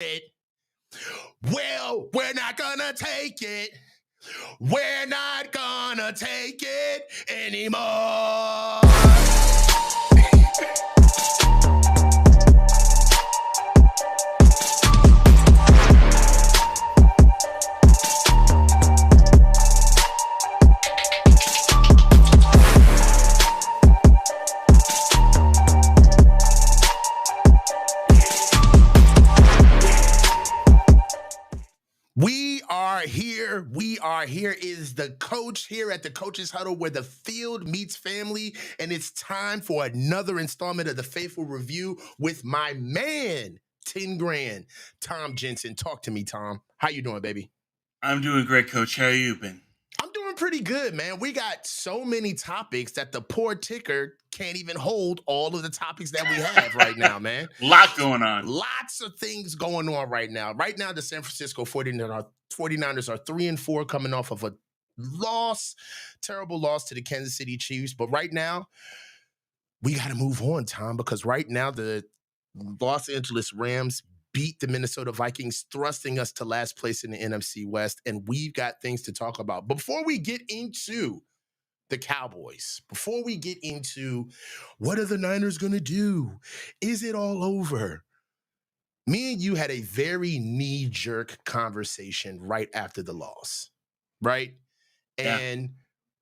it. Well, we're not gonna take it. We're not gonna take it anymore. We are here. It is the coach here at the Coach's Huddle where the field meets family, and it's time for another installment of the Faithful Review with my man, 10 grand, Tom Jensen. Talk to me, Tom. How you doing, baby? I'm doing great, Coach. How you been? I'm doing pretty good, man. We got so many topics that the poor ticker can't even hold all of the topics that we have right now, man. Lot going on. Lots of things going on right now. Right now, the San Francisco 49ers are 3-4 coming off of a terrible loss to the Kansas City Chiefs. But right now, we got to move on, Tom, because right now the Los Angeles Rams beat the Minnesota Vikings, thrusting us to last place in the NFC West, and we've got things to talk about. Before we get into the Cowboys, before we get into what are the Niners going to do? Is it all over? Me and you had a very knee-jerk conversation right after the loss, right? Yeah. And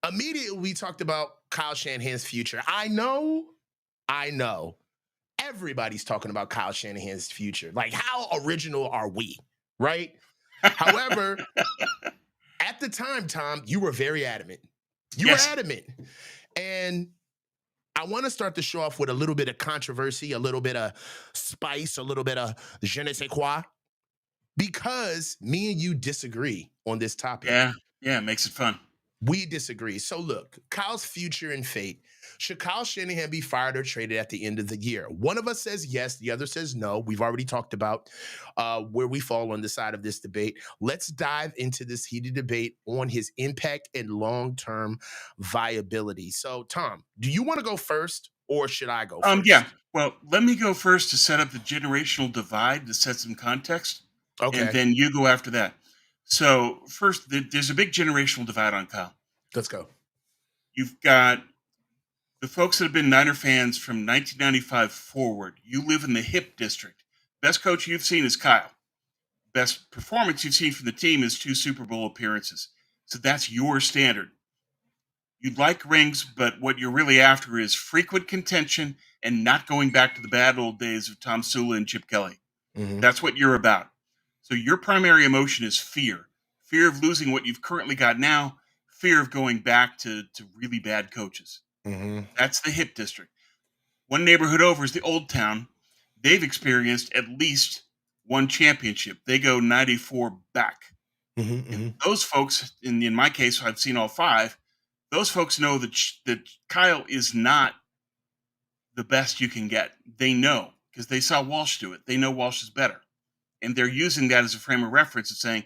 immediately we talked about Kyle Shanahan's future. I know. Everybody's talking about Kyle Shanahan's future. Like, how original are we, right? However, at the time, Tom, you were very adamant. You were adamant. And I want to start the show off with a little bit of controversy, a little bit of spice, a little bit of je ne sais quoi, because me and you disagree on this topic. Yeah, it makes it fun. We disagree. So look, Kyle's future and fate. Should Kyle Shanahan be fired or traded at the end of the year? One of us says yes. The other says no. We've already talked about where we fall on the side of this debate. Let's dive into this heated debate on his impact and long-term viability. So, Tom, do you want to go first or should I go first? Yeah. Well, let me go first to set up the generational divide to set some context. Okay. And then you go after that. So first, there's a big generational divide on Kyle. Let's go. You've got the folks that have been Niner fans from 1995 forward. You live in the hip district. Best coach you've seen is Kyle. Best performance you've seen from the team is 2 Super Bowl appearances. So that's your standard. You'd like rings, but what you're really after is frequent contention and not going back to the bad old days of Tom Sula and Chip Kelly. Mm-hmm. That's what you're about. So your primary emotion is fear. Fear of losing what you've currently got now, fear of going back to really bad coaches. Mm-hmm. That's the hip district. One neighborhood over is the Old Town. They've experienced at least one championship. They go 94 back. Mm-hmm. And those folks, in my case, I've seen all 5. Those folks know that Kyle is not the best you can get. They know because they saw Walsh do it. They know Walsh is better. And they're using that as a frame of reference and saying,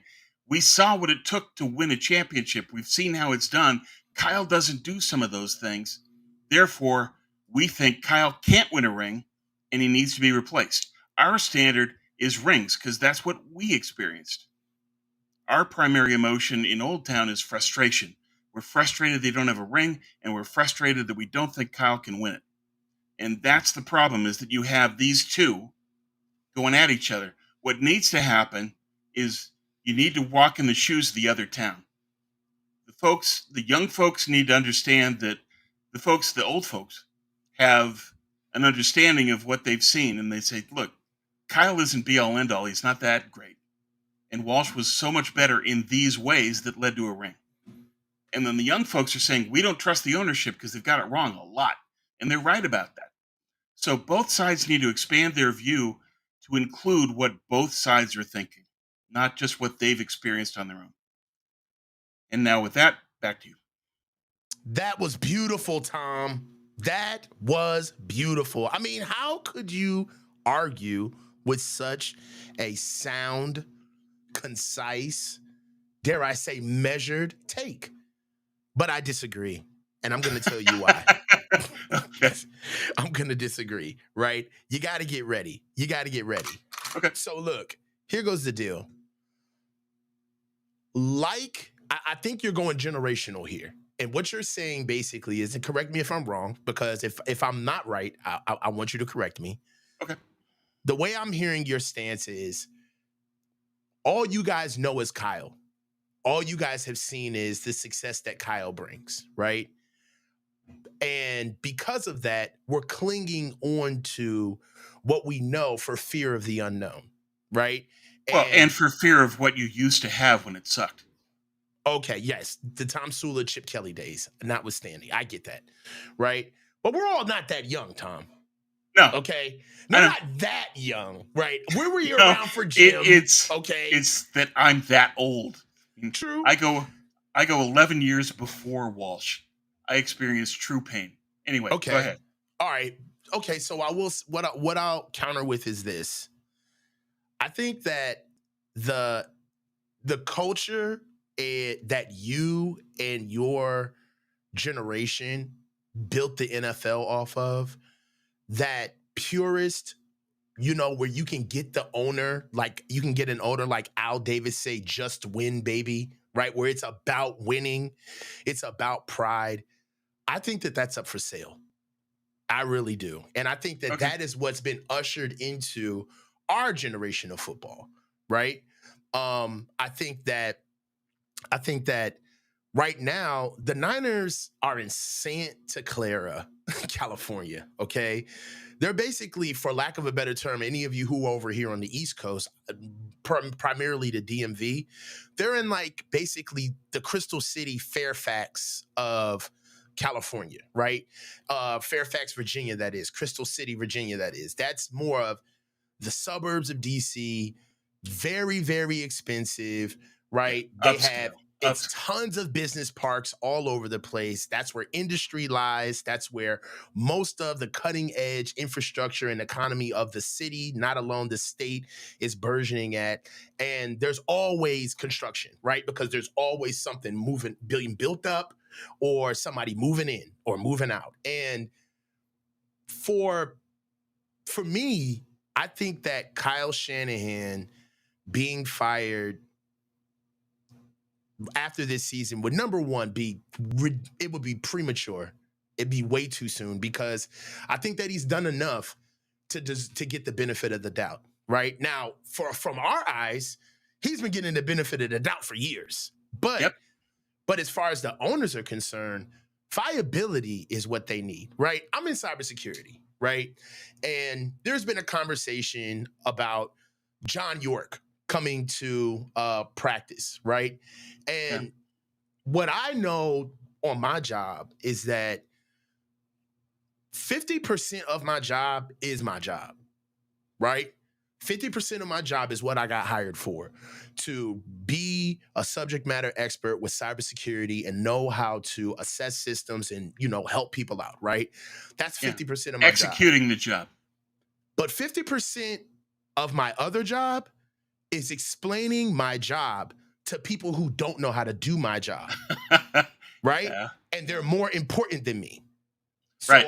we saw what it took to win a championship. We've seen how it's done. Kyle doesn't do some of those things. Therefore, we think Kyle can't win a ring and he needs to be replaced. Our standard is rings because that's what we experienced. Our primary emotion in Old Town is frustration. We're frustrated they don't have a ring, and we're frustrated that we don't think Kyle can win it. And that's the problem, is that you have these two going at each other. What needs to happen is you need to walk in the shoes of the other town. The young folks need to understand that the old folks have an understanding of what they've seen. And they say, look, Kyle isn't be all end all. He's not that great. And Walsh was so much better in these ways that led to a ring. And then the young folks are saying, we don't trust the ownership because they've got it wrong a lot. And they're right about that. So both sides need to expand their view to include what both sides are thinking, not just what they've experienced on their own. And now with that, back to you. That was beautiful, Tom. That was beautiful. I mean, how could you argue with such a sound, concise, dare I say, measured take? But I disagree, and I'm going to tell you why. Okay. I'm going to disagree, right? You got to get ready. Okay. So look, Here goes the deal. I think you're going generational here. And what you're saying basically is, and correct me if I'm wrong, because if I'm not right, I want you to correct me. Okay. The way I'm hearing your stance is all you guys know is Kyle. All you guys have seen is the success that Kyle brings, right? And because of that, we're clinging on to what we know for fear of the unknown, right? Well, and And for fear of what you used to have when it sucked. okay, yes, the Tom Sula, Chip Kelly days, notwithstanding. I get that, right? But we're all not that young, Tom. No, Okay? I We're know. not that young, right? Where were you No, around for Jim? Okay? it's that I'm that old. I mean, True. I go 11 years before Walsh. I experienced true pain. Anyway, go Okay. ahead. All right. Okay, so I will what I'll counter with is this. I think that the culture that you and your generation built the NFL off of, that purist, where you can get the owner, like you can get an owner like Al Davis say, just win, baby, right? Where it's about winning, it's about pride. I think that that's up for sale. I really do. And I think that Okay. that is what's been ushered into our generation of football, right? I think that right now the Niners are in Santa Clara, California, okay? They're basically, for lack of a better term, any of you who are over here on the East Coast, primarily the DMV, they're in like basically the Crystal City, Fairfax of California, right? Fairfax, Virginia, that is. Crystal City, Virginia, that is. That's more of the suburbs of DC, very, very expensive, Yeah. right? Upscale. It's Upscale. tons of business parks all over the place. That's where industry lies. That's where most of the cutting edge infrastructure and economy of the city, not alone the state, is burgeoning at. And there's always construction, right? Because there's always something being built up, or somebody moving in or moving out. And for me, I think that Kyle Shanahan being fired after this season would, number one, it would be premature. It'd be way too soon, because I think that he's done enough to get the benefit of the doubt. Right now, from our eyes, he's been getting the benefit of the doubt for years. Yep. But as far as the owners are concerned, viability is what they need, right? I'm in cybersecurity, right? And there's been a conversation about John York coming to practice, right? Yeah. And what I know on my job is that 50% of my job is my job, right? 50% of my job is what I got hired for, to be a subject matter expert with cybersecurity and know how to assess systems and, help people out, right? That's Yeah. 50% of my job. Executing the job. But 50% of my other job is explaining my job to people who don't know how to do my job, right? Yeah. And they're more important than me. Right.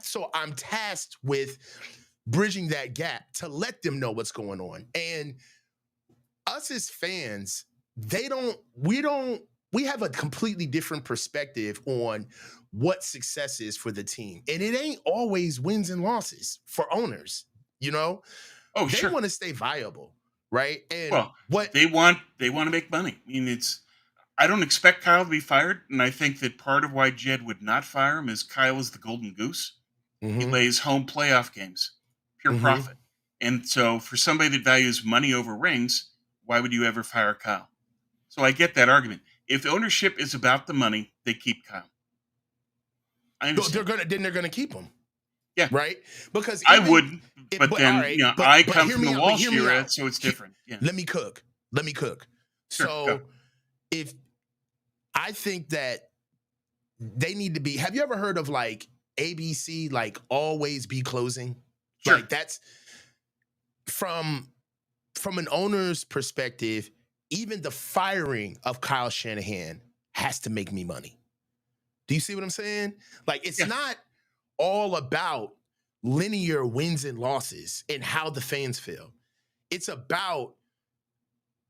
So I'm tasked with bridging that gap to let them know what's going on. And us as fans, we have a completely different perspective on what success is for the team. And it ain't always wins and losses for owners, Oh, they sure. want to stay viable, right? And Well, they want to make money. I mean, I don't expect Kyle to be fired, and I think that part of why Jed would not fire him is Kyle is the golden goose. He lays home playoff games, pure profit. And so for somebody that values money over rings, why would you ever fire Kyle? So I get that argument. If ownership is about the money, they keep Kyle. I understand. They're gonna keep him. Yeah. Right? Because I wouldn't, but then, all right, I but come hear from me the out, Walsh era, so it's different. Yeah. Let me cook. Sure. Go. So if I think that they need to be, have you ever heard of like ABC, like always be closing? Sure. Like that's from an owner's perspective, even the firing of Kyle Shanahan has to make me money. Do you see what I'm saying? Like it's not all about linear wins and losses and how the fans feel. It's about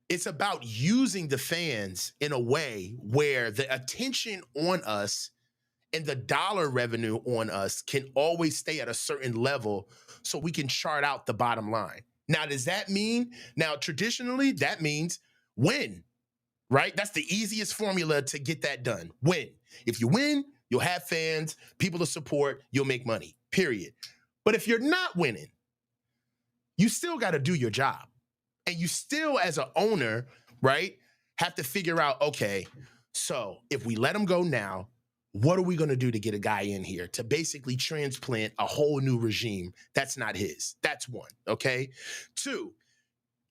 It's about using the fans in a way where the attention on us and the dollar revenue on us can always stay at a certain level so we can chart out the bottom line. Now, does that mean, now traditionally, that means win, right? That's the easiest formula to get that done. Win. If you win, you'll have fans, people to support, you'll make money, period. But if you're not winning, you still got to do your job. And you still, as an owner, right, have to figure out, okay, so if we let him go now, what are we going to do to get a guy in here to basically transplant a whole new regime that's not his? That's one, okay? Two,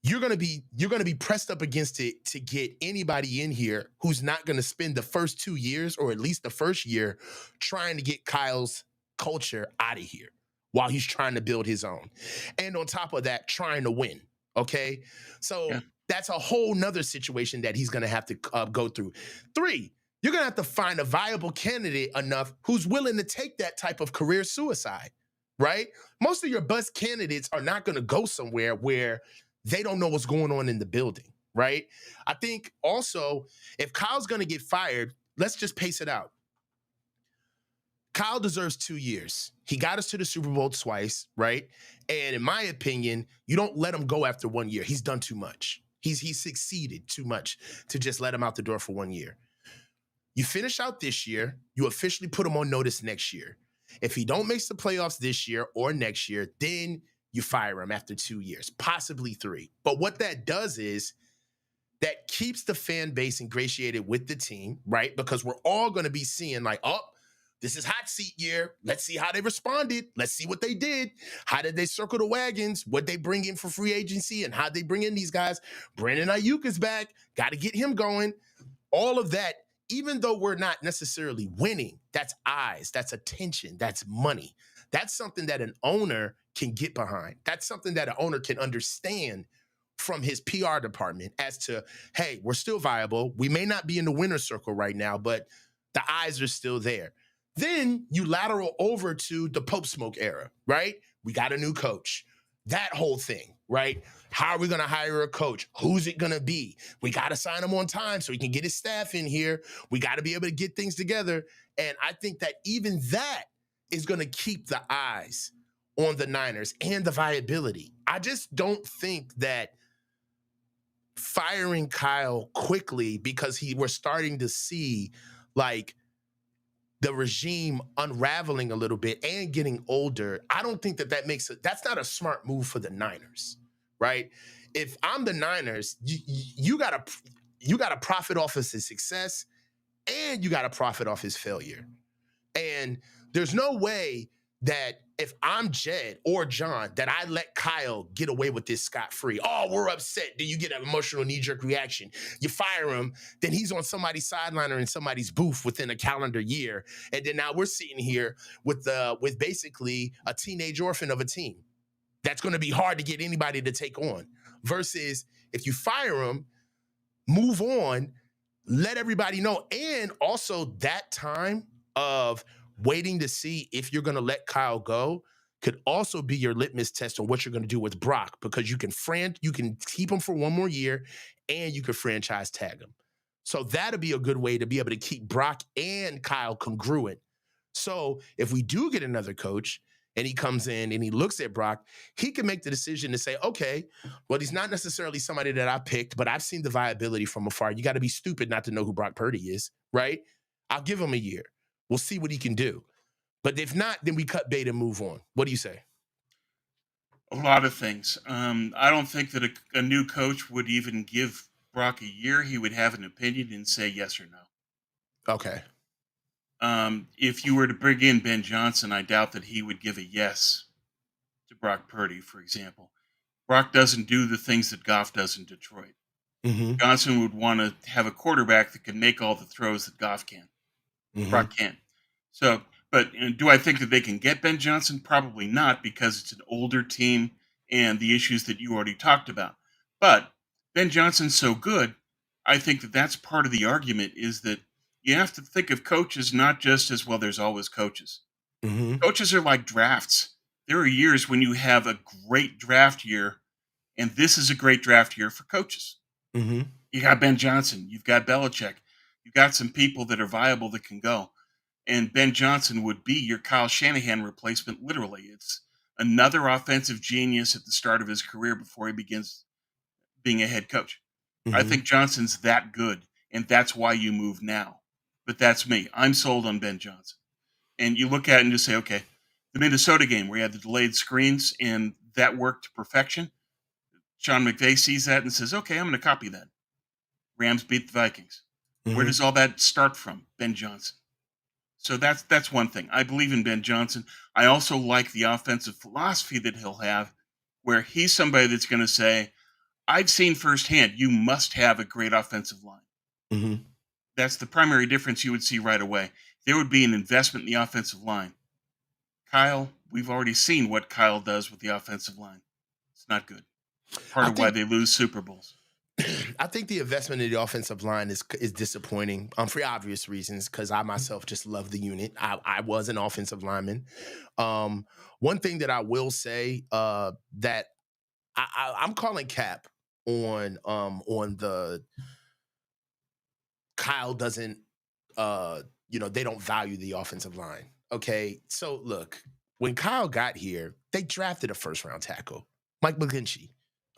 you're going to be pressed up against it to get anybody in here who's not going to spend the first 2 years, or at least the first year, trying to get Kyle's culture out of here while he's trying to build his own. And on top of that, trying to win. Okay. So Yeah. that's a whole nother situation that he's going to have to go through. Three, you're going to have to find a viable candidate enough who's willing to take that type of career suicide, right? Most of your bust candidates are not going to go somewhere where they don't know what's going on in the building, right? I think also, if Kyle's going to get fired, let's just pace it out. Kyle deserves 2 years. He got us to the Super Bowl twice, right? And in my opinion, you don't let him go after 1 year. He's done too much. He's succeeded too much to just let him out the door for 1 year. You finish out this year, you officially put him on notice next year. If he don't make the playoffs this year or next year, then you fire him after 2 years, possibly 3. But what that does is that keeps the fan base ingratiated with the team, right? Because we're all going to be seeing like, oh, this is hot seat year. Let's see how they responded. Let's see what they did. How did they circle the wagons? What they bring in for free agency and how they bring in these guys. Brandon Ayuk is back. Got to get him going. All of that, even though we're not necessarily winning, that's eyes, that's attention, that's money. That's something that an owner can get behind. That's something that an owner can understand from his PR department as to, hey, we're still viable. We may not be in the winner's circle right now, but the eyes are still there. Then you lateral over to the Pope Smoke era, right? We got a new coach. That whole thing, right? How are we going to hire a coach? Who's it going to be? We got to sign him on time so he can get his staff in here. We got to be able to get things together. And I think that even that is going to keep the eyes on the Niners and the viability. I just don't think that firing Kyle quickly because we're starting to see like the regime unraveling a little bit and getting older, I don't think that that's not a smart move for the Niners, right? If I'm the Niners, you gotta profit off of his success and you gotta profit off his failure. And there's no way that if I'm Jed or John, that I let Kyle get away with this scot-free. Oh, we're upset. Then you get an emotional knee-jerk reaction. You fire him, then he's on somebody's sideline or in somebody's booth within a calendar year. And then now we're sitting here with basically a teenage orphan of a team. That's going to be hard to get anybody to take on. Versus if you fire him, move on, let everybody know. And also that time of waiting to see if you're going to let Kyle go could also be your litmus test on what you're going to do with Brock, because you can keep him for one more year and you could franchise tag him. So that'll be a good way to be able to keep Brock and Kyle congruent. So if we do get another coach and he comes in and he looks at Brock, he can make the decision to say, okay, well, he's not necessarily somebody that I picked, but I've seen the viability from afar. You got to be stupid not to know who Brock Purdy is, right? I'll give him a year. We'll see what he can do. But if not, then we cut bait and move on. What do you say? A lot of things. I don't think that a new coach would even give Brock a year. He would have an opinion and say yes or no. Okay. If you were to bring in Ben Johnson, I doubt that he would give a yes to Brock Purdy, for example. Brock doesn't do the things that Goff does in Detroit. Mm-hmm. Johnson would want to have a quarterback that can make all the throws that Goff can. Mm-hmm. Brock can't. So, but do I think that they can get Ben Johnson? Probably not, because it's an older team and the issues that you already talked about. But Ben Johnson's so good, I think that that's part of the argument, is that you have to think of coaches not just as, well, there's always coaches. Mm-hmm. Coaches are like drafts. There are years when you have a great draft year, and this is a great draft year for coaches. Mm-hmm. You got Ben Johnson. You've got Belichick. You've got some people that are viable that can go. And Ben Johnson would be your Kyle Shanahan replacement, literally. It's another offensive genius at the start of his career before he begins being a head coach. I Mm-hmm. think Johnson's that good, and that's why you move now. But that's me. I'm sold on Ben Johnson. And you look at it and just say, okay, the Minnesota game where you had the delayed screens and that worked to perfection. Sean McVay sees that and says, okay, I'm going to copy that. Rams beat the Vikings. Where Mm-hmm. does all that start from? Ben Johnson. So that's one thing. I believe in Ben Johnson. I also like the offensive philosophy that he'll have, where he's somebody that's going to say, I've seen firsthand, you must have a great offensive line. Mm-hmm. That's the primary difference you would see right away. There would be an investment in the offensive line. Kyle, we've already seen what Kyle does with the offensive line. It's not good. Part I of why think they lose Super Bowls. I think the investment in the offensive line is disappointing for obvious reasons because I myself just love the unit. I was an offensive lineman. One thing that I will say that I'm calling cap on the Kyle doesn't they don't value the offensive line. Okay, so look, when Kyle got here, they drafted a first round tackle, Mike McGlinchey.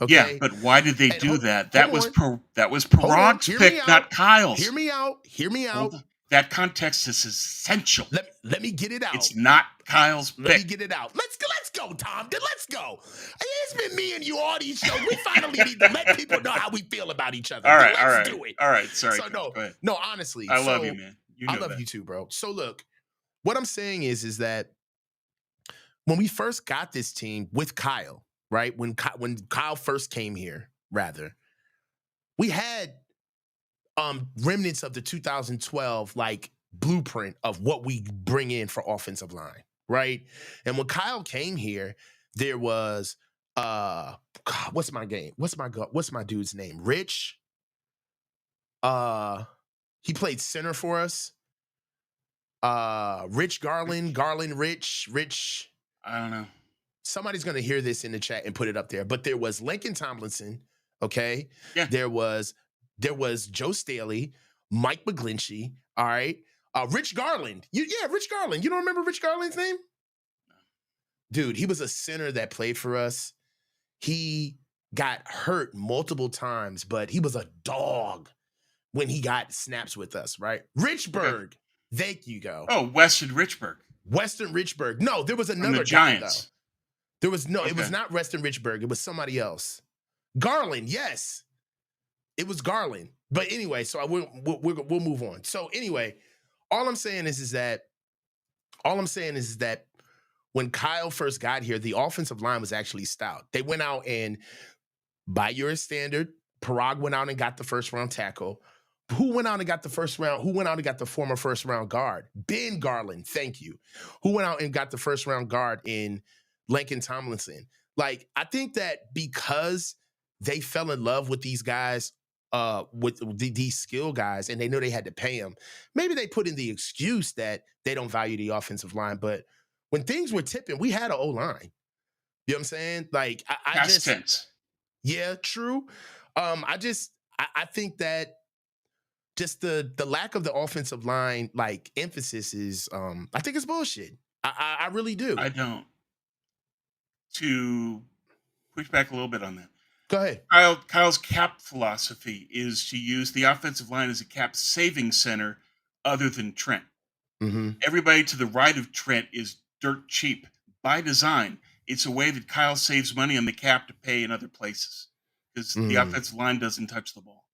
Yeah, Okay, but why did they and do that? hold on. That was Hold on, Parag's hear me pick, out. not Kyle's. Hear me out. Hear me Hold out. on. That context is essential. Let me get it out. It's not Kyle's Let me pick. get it out. Let's go, Tom. Then let's go. It's been me and you all these shows. We finally need to let people know how we feel about each other. All Then right, all let's right, do it. all right. Sorry, So Coach. Go ahead. no, honestly. I love you, So man. You I know love that. you too, bro. So look, what I'm saying is that when we first got this team with Kyle, right? When Kyle first came here, rather, we had remnants of the 2012 like blueprint of what we bring in for offensive line, right? And when Kyle came here, there was God, what's my game? What's my dude's name? Rich. He played center for us. Rich Garland, Rich? Rich. I don't know. Somebody's gonna hear this in the chat and put it up there. But there was Lincoln Tomlinson, okay? Yeah. There was Joe Staley, Mike McGlinchey, all right. Rich Garland. Rich Garland. You don't remember Rich Garland's name? Dude, he was a center that played for us. He got hurt multiple times, but he was a dog when he got snaps with us, right? Okay. Richburg. Thank you, go. Oh, Weston Richburg Western Richburg. No, there was from the another guy, though. Giants. There was no, it was Okay. not Western Richburg. It was somebody else. Garland, yes. It was Garland. But anyway, so we'll move on. So anyway, all I'm saying is that when Kyle first got here, the offensive line was actually stout. They went out and, by your standard, Parag went out and got the first round tackle. Who went out and got the first round? Who went out and got the former first round guard? Ben Garland, thank you. Who went out and got the first round guard in Lincoln Tomlinson? Like, I think that because they fell in love with these guys, these skill guys, and they know they had to pay them, maybe they put in the excuse that they don't value the offensive line. But when things were tipping, we had an O line. You know what I'm saying? Like, I Past just, tense. yeah, true. I think that just the lack of the offensive line like emphasis is I think it's bullshit. I really do. I don't. To push back a little bit on that. Go ahead. Kyle's cap philosophy is to use the offensive line as a cap saving center other than Trent. Mm-hmm. Everybody to the right of Trent is dirt cheap by design. It's a way that Kyle saves money on the cap to pay in other places because the Mm. offensive line doesn't touch the ball.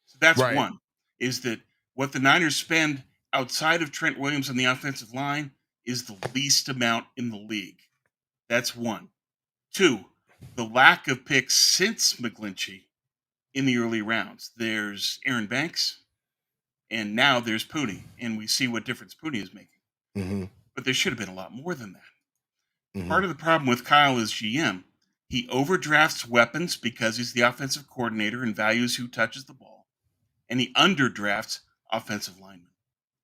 So that's Right. one, is that what the Niners spend outside of Trent Williams on the offensive line is the least amount in the league. That's one. Two, the lack of picks since McGlinchey in the early rounds. There's Aaron Banks, and now there's Purdy, and we see what difference Purdy is making. Mm-hmm. But there should have been a lot more than that. Mm-hmm. Part of the problem with Kyle as GM, he overdrafts weapons because he's the offensive coordinator and values who touches the ball, and he underdrafts offensive linemen.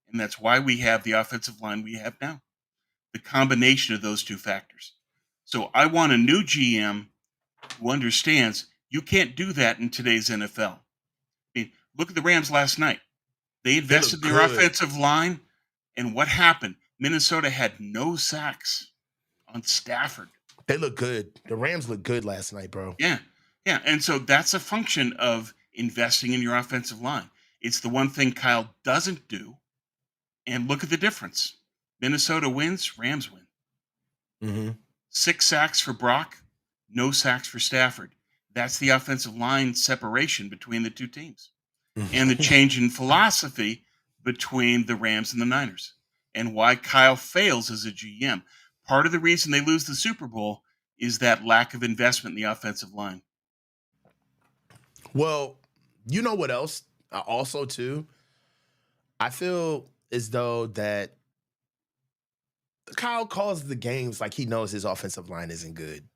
And that's why we have the offensive line we have now. The combination of those two factors. So I want a new GM who understands you can't do that in today's NFL. Look at the Rams last night. They They look invested in their good. offensive line, and what happened? Minnesota had no sacks on Stafford. They look good. The Rams look good last night, bro. Yeah. Yeah. And so that's a function of investing in your offensive line. It's the one thing Kyle doesn't do. And look at the difference. Minnesota wins, Rams win. Mm-hmm. 6 sacks for Brock, no sacks for Stafford. That's the offensive line separation between the two teams and the change in philosophy between the Rams and the Niners, and why Kyle fails as a GM. Part of the reason they lose the Super Bowl is that lack of investment in the offensive line. Well, you know what else? Also, too, I feel as though that Kyle calls the games like he knows his offensive line isn't good,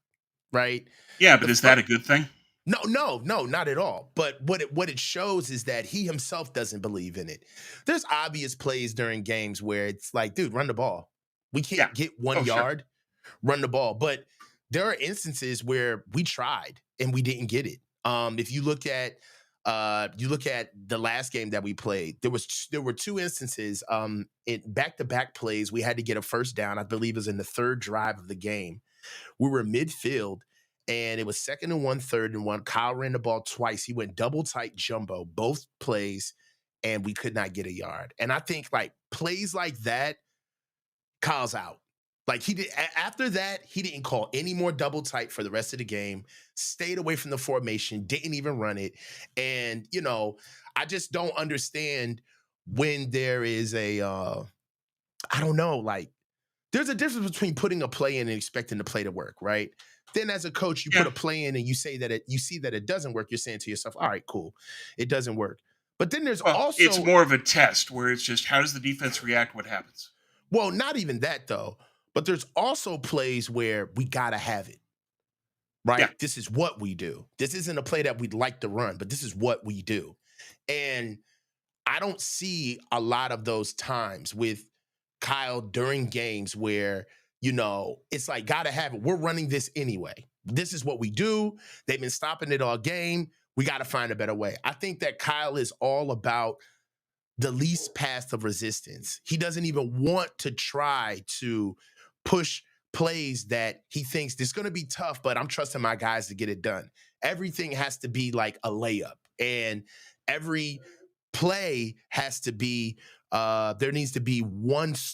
right? Yeah, The but is that fir- a good thing? no, not at all. But what it shows is that he himself doesn't believe in it. There's obvious plays during games where it's like, dude, run the ball. We Yeah. can't get 1 yard, Oh, sure. run the ball. But there are instances where we tried and we didn't get it. If you look at the last game that we played, there were 2 instances in back-to-back plays. We had to get a first down. I believe it was in the third drive of the game. We were midfield, and it was 2nd and 1, 3rd and 1. Kyle ran the ball twice. He went double tight jumbo, both plays, and we could not get a yard. And I think like plays like that, Kyle's out. Like after that, he didn't call any more double tight for the rest of the game. Stayed away from the formation, didn't even run it. And I just don't understand when there is I don't know, like there's a difference between putting a play in and expecting the play to work, right? Then as a coach, you put Yeah. a play in and you see that it doesn't work. You're saying to yourself, all right, cool. It doesn't work. But then there's Well, it's also, more of a test where it's just how does the defense react? What happens? well, not even that though, but there's also plays where we gotta have it, Yeah. right? This is what we do. This isn't a play that we'd like to run, but this is what we do. And I don't see a lot of those times with Kyle during games where, it's like, gotta have it. We're running this anyway. This is what we do. They've been stopping it all game. We got to find a better way. I think that Kyle is all about the least path of resistance. He doesn't even want to try to push plays that he thinks this is going to be tough, but I'm trusting my guys to get it done. Everything has to be like a layup, and every play has to be there needs to be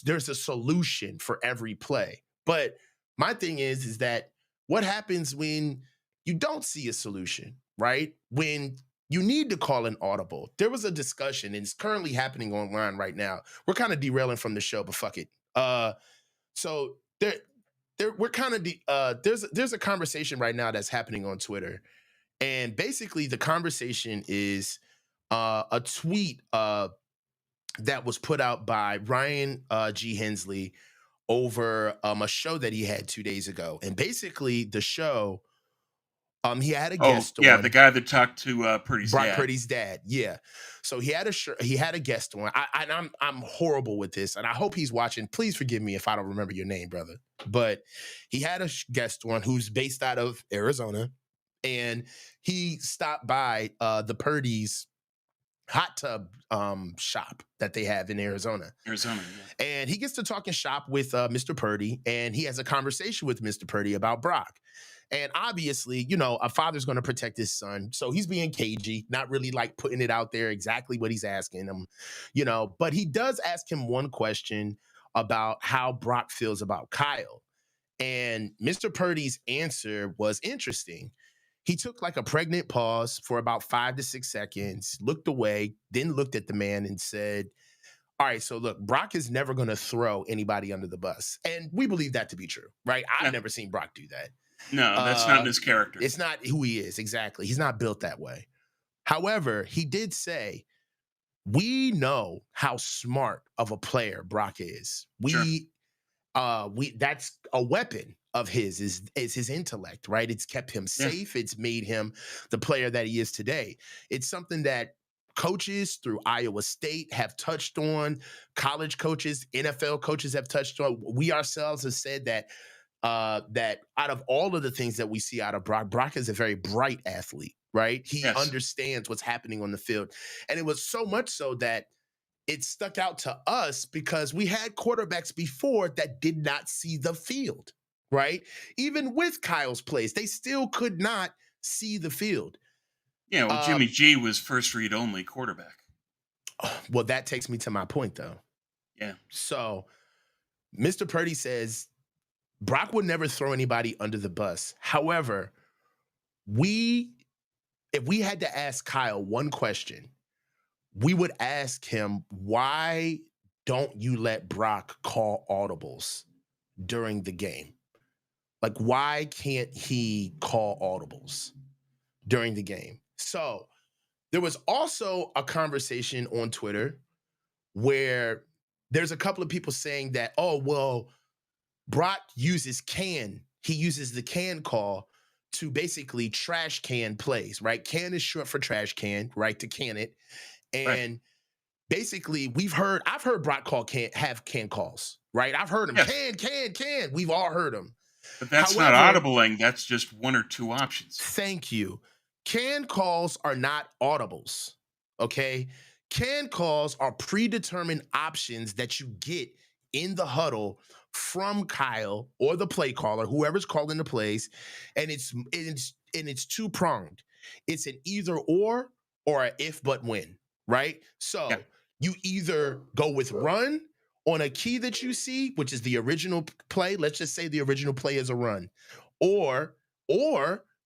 there's a solution for every play. But my thing is that what happens when you don't see a solution, right? When you need to call an audible. There was a discussion, and it's currently happening online right now. We're kind of derailing from the show, but fuck it. So we're kind of there's a conversation right now that's happening on Twitter, and basically the conversation is a tweet that was put out by Ryan G. Hensley over a show that he had 2 days ago, and basically the show, he had a Oh, guest yeah, the on. guy that talked to Purdy's Brock dad. Purdy's dad, yeah. So he had a guest on. I'm horrible with this, and I hope he's watching. Please forgive me if I don't remember your name, brother. But he had a guest on who's based out of Arizona, and he stopped by the Purdy's hot tub shop that they have in Arizona. Arizona, yeah. And he gets to talking shop with Mr. Purdy, and he has a conversation with Mr. Purdy about Brock. And obviously, a father's going to protect his son. So he's being cagey, not really like putting it out there exactly what he's asking him, But he does ask him one question about how Brock feels about Kyle. And Mr. Purdy's answer was interesting. He took like a pregnant pause for about 5 to 6 seconds, looked away, then looked at the man and said, all right, so look, Brock is never going to throw anybody under the bus. And we believe that to be true, right? I've Yeah. never seen Brock do that. No, that's not in his character. It's not who he is, exactly. He's not built that way. However, he did say, we know how smart of a player Brock is. Sure. That's a weapon of his is his intellect, right? It's kept him safe. It's made him the player that he is today. It's something that coaches through Iowa State have touched on. College coaches, NFL coaches have touched on. We ourselves have said that out of all of the things that we see out of Brock is a very bright athlete. right? He Yes. understands what's happening on the field. And it was so much so that it stuck out to us because we had quarterbacks before that did not see the field, right? Even with Kyle's plays, they still could not see the field. Yeah, well, Uh, Jimmy G was first read only quarterback. well, that takes me to my point, though. Yeah. So Mr. Purdy says Brock would never throw anybody under the bus. However, we if we had to ask Kyle one question, we would ask him, why don't you let Brock call audibles during the game? Like, why can't he call audibles during the game? So there was also a conversation on Twitter where there's a couple of people saying that, oh, well, Brock uses can. He uses the can call to basically trash can plays, right? Can is short for trash can, right? To can it. Right. And basically, I've heard Brock have can calls, right? I've heard him Yes. can. We've all heard him. But that's not However, audibling. That's just one or two options. thank you. Can calls are not audibles, okay? Can calls are predetermined options that you get in the huddle from Kyle or the play caller, whoever's calling the plays, and it's two pronged. It's an either or a if but when, right? Yeah. So you either go with run on a key that you see, which is the original play. Let's just say the original play is a run, or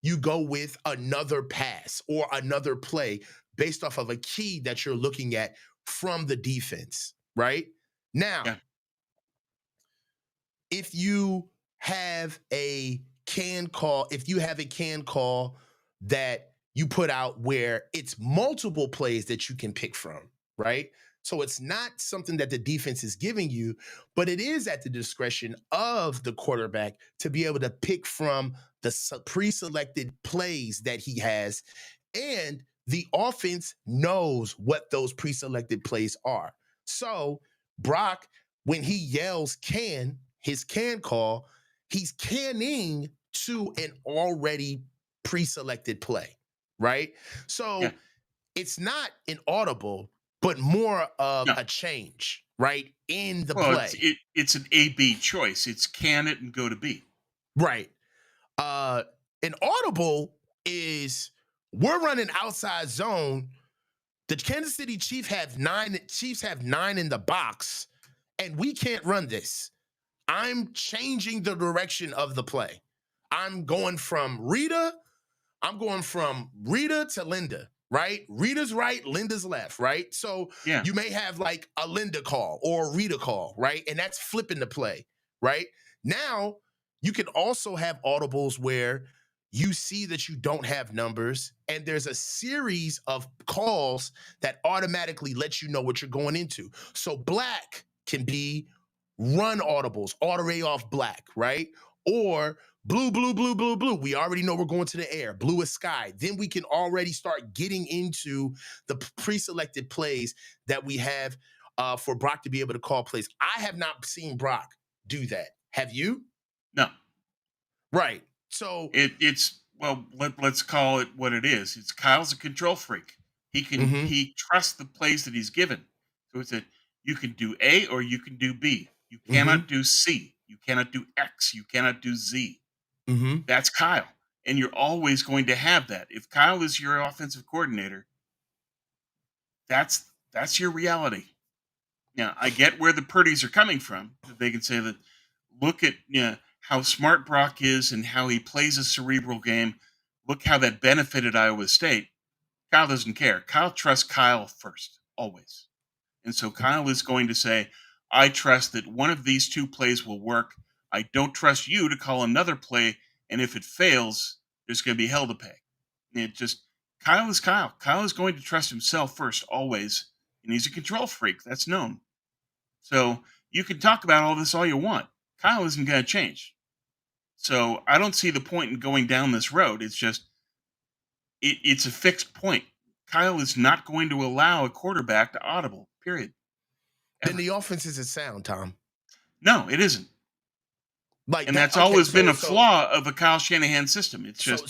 you go with another pass or another play based off of a key that you're looking at from the defense, right? Now, Yeah. if you have a can call that you put out where it's multiple plays that you can pick from, right? So it's not something that the defense is giving you, but it is at the discretion of the quarterback to be able to pick from the pre-selected plays that he has, and the offense knows what those pre-selected plays are. So Brock, when he yells his can call, he's canning to an already pre-selected play, right? Yeah. So it's not an audible, but more of No. a change, right? In the Well, play. it's an A B choice. It's can it and go to B. Right. Uh an audible is we're running outside zone. The Kansas City Chiefs have nine in the box, and we can't run this. I'm changing the direction of the play. I'm going from Rita to Linda, right? Rita's right, Linda's left, right? So Yeah. you may have like a Linda call or a Rita call, right? And that's flipping the play, right? Now, you can also have audibles where you see that you don't have numbers and there's a series of calls that automatically let you know what you're going into. So black can be run audibles, auto off black, right? Or blue. We already know we're going to the air. Blue is sky. Then we can already start getting into the pre-selected plays that we have for Brock to be able to call plays. I have not seen Brock do that. Have you? No. Right. So, It's well, let's call it what it is. It's Kyle's a control freak. mhm, He trusts the plays that he's given. So it's a you can do A or you can do B. You cannot mhm, do C. You cannot do X. You cannot do Z. mhm. That's Kyle. And you're always going to have that. If Kyle is your offensive coordinator, that's your reality. Now, I get where the Purdy's are coming from. They can say that, look at how smart Brock is and how he plays a cerebral game. Look how that benefited Iowa State. Kyle doesn't care. Kyle trusts Kyle first, always. And so Kyle is going to say, I trust that one of these two plays will work. I don't trust you to call another play. And if it fails, there's going to be hell to pay. It just, Kyle is Kyle. Kyle is going to trust himself first, always. And he's a control freak. That's known. So you can talk about all this all you want. Kyle isn't going to change. So I don't see the point in going down this road. It's just it's a fixed point. Kyle is not going to allow a quarterback to audible. Period. Then Ever. the offense isn't sound, Tom. No, it isn't. Like And that. that's Okay, always been a flaw of a Kyle Shanahan system. It's just